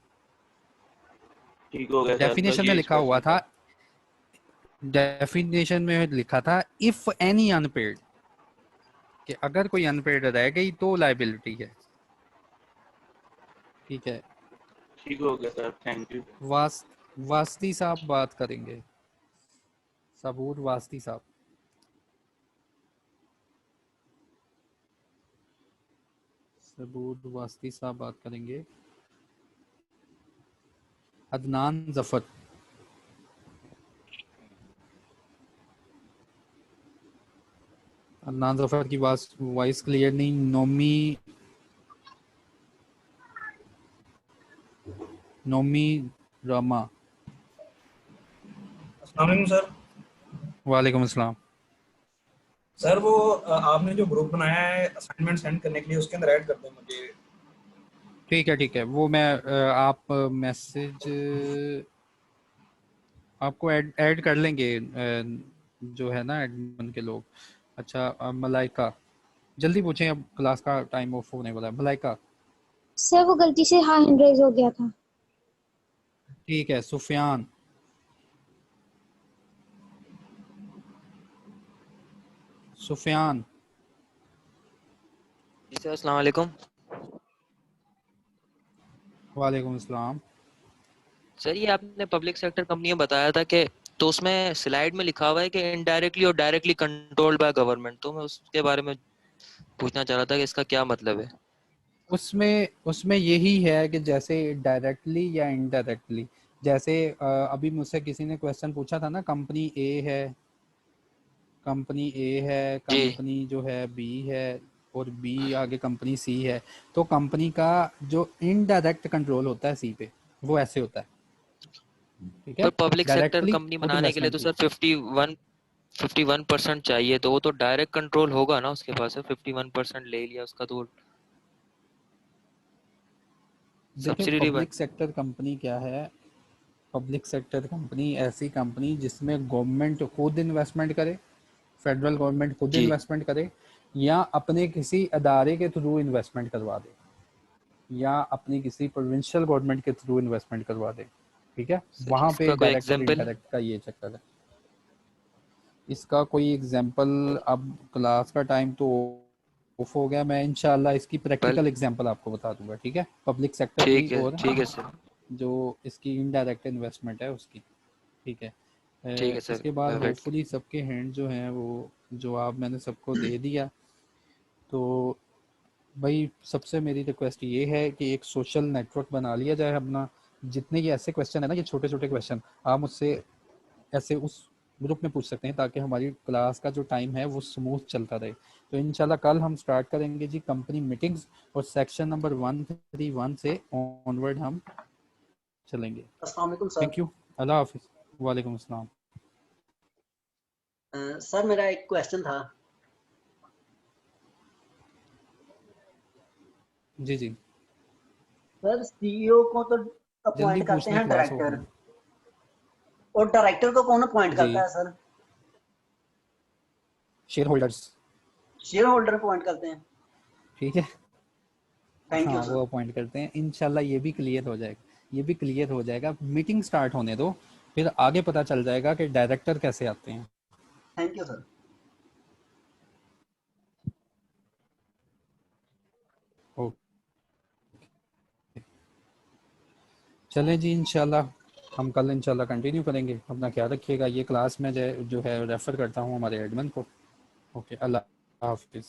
ठीक हो गया सर, बस डेफिनेशन में यही लिखा हुआ क्वेश्चन था, डेफिनेशन में लिखा था इफ एनी अनपेड, कि अगर कोई अनपेड रह गई तो लायबिलिटी है। ठीक है, ठीक हो गया सर, थैंक यू। वास्ती साहब बात करेंगे, सबूर वास्ती साहब। सबूर वास्ती साहब बात करेंगे। अदनान जफर, अदनान जफर की वॉइस क्लियर नहीं। नोमी रमा। अस्सलाम वालेकुम सर। वालेकुम अस्सलाम। सर वो आपने जो ग्रुप बनाया है असाइनमेंट सेंड करने के लिए, उसके अंदर ऐड कर दें मुझे। ठीक है, वो मैं आप मैसेज आपको ऐड कर लेंगे, जो है ना एडमिन के लोग। अच्छा मलाइका, जल्दी पूछें, अब क्लास का टाइम ऑफ होने वाला है। मलाइका। सर वो गलती से हाँ हैंड रेज हो गया था। ठीक है, सुफियान। सुफियान। जी सर, अस्सलाम वालेकुम। वालेकुम अस्सलाम। सर ये आपने पब्लिक सेक्टर कंपनी में बताया था कि, तो उसमें स्लाइड में लिखा हुआ है कि इनडायरेक्टली और डायरेक्टली कंट्रोल्ड बाय गवर्नमेंट, तो मैं उसके बारे में पूछना चाह रहा था कि इसका क्या मतलब है। उसमें यही है कि जैसे डायरेक्टली या इनडायरेक्टली, जैसे अभी मुझसे किसी ने क्वेश्चन पूछा था ना, कंपनी ए है, कंपनी जो है बी है, और बी आगे कंपनी सी है, तो कंपनी का जो इनडायरेक्ट कंट्रोल होता है सी पे, वो ऐसे होता है। ठीक है, पर पब्लिक सेक्टर Directly कंपनी खुद बनाने के लिए तो investment सर 51% चाहिए, तो वो तो डायरेक्ट कंट्रोल होगा ना उसके पास। 51% ले लिया उसका तो देखिए सब्सिडी पब्लिक सेक्टर कंपनी क्या है, पब्लिक सेक्टर कंपनी ऐसी कंपनी जिसमें गवर्नमेंट खुद इन्वेस्टमेंट करे, फेडरल गवर्नमेंट खुद इन्वेस्टमेंट करे, या अपने किसी अदारे के थ्रू इन्वेस्टमेंट करवा दे, या अपनी किसी प्रोविंशियल गवर्नमेंट के थ्रू इन्वेस्टमेंट करवा दे। ठीक है, वहां पे डायरेक्ट और इनडायरेक्ट का ये चक्कर है। इसका कोई एग्जांपल, अब क्लास का टाइम तो ऑफ हो गया, मैं इंशाल्लाह इसकी प्रैक्टिकल एग्जांपल आपको बता दूंगा। ठीक है, पब्लिक सेक्टर की और ठीक है सर, जो इसकी इनडायरेक्ट इन्वेस्टमेंट है उसकी। ठीक है, ठीक है सर। इसके बाद होपफुली सबके हैंड जो हैं वो जवाब मैंने सबको दे दिया। तो भाई सबसे मेरी रिक्वेस्ट ये है कि एक सोशल नेटवर्क बना लिया जाए अपना। जितने ये ऐसे क्वेश्चन है ना, ये छोटे छोटे क्वेश्चन, आप मुझसे ऐसे उस ग्रुप में पूछ सकते हैं, ताकि हमारी क्लास का जो टाइम है वो स्मूथ चलता रहे। तो इंशाल्लाह कल हम स्टार्ट करेंगे जी कंपनी मीटिंग्स, और सेक्शन नंबर 131 से ऑनवर्ड हम चलेंगे। अस्सलाम वालेकुम सर। थैंक यू, अल्लाह हाफिज। वालेकुम अस्सलाम। सर मेरा एक क्वेश्चन था। जी जी सर सीईओ को तो अपॉइंट करते हैं डायरेक्टर, और डायरेक्टर को कौन अपॉइंट करता है सर? शेयर होल्डर अपॉइंट करते हैं। ठीक है, थैंक यू वो अपॉइंट करते हैं। इंशाल्लाह ये भी क्लियर हो जाएगा, मीटिंग स्टार्ट होने दो, फिर आगे पता चल जाएगा कि डायरेक्टर कैसे आते हैं। Thank you sir. चलें जी, इंशाल्लाह हम कल इंशाल्लाह कंटिन्यू करेंगे। अपना ख्याल रखिएगा। ये क्लास में जो है रेफ़र करता हूँ हमारे एडमिन को। ओके, अल्लाह हाफिज़।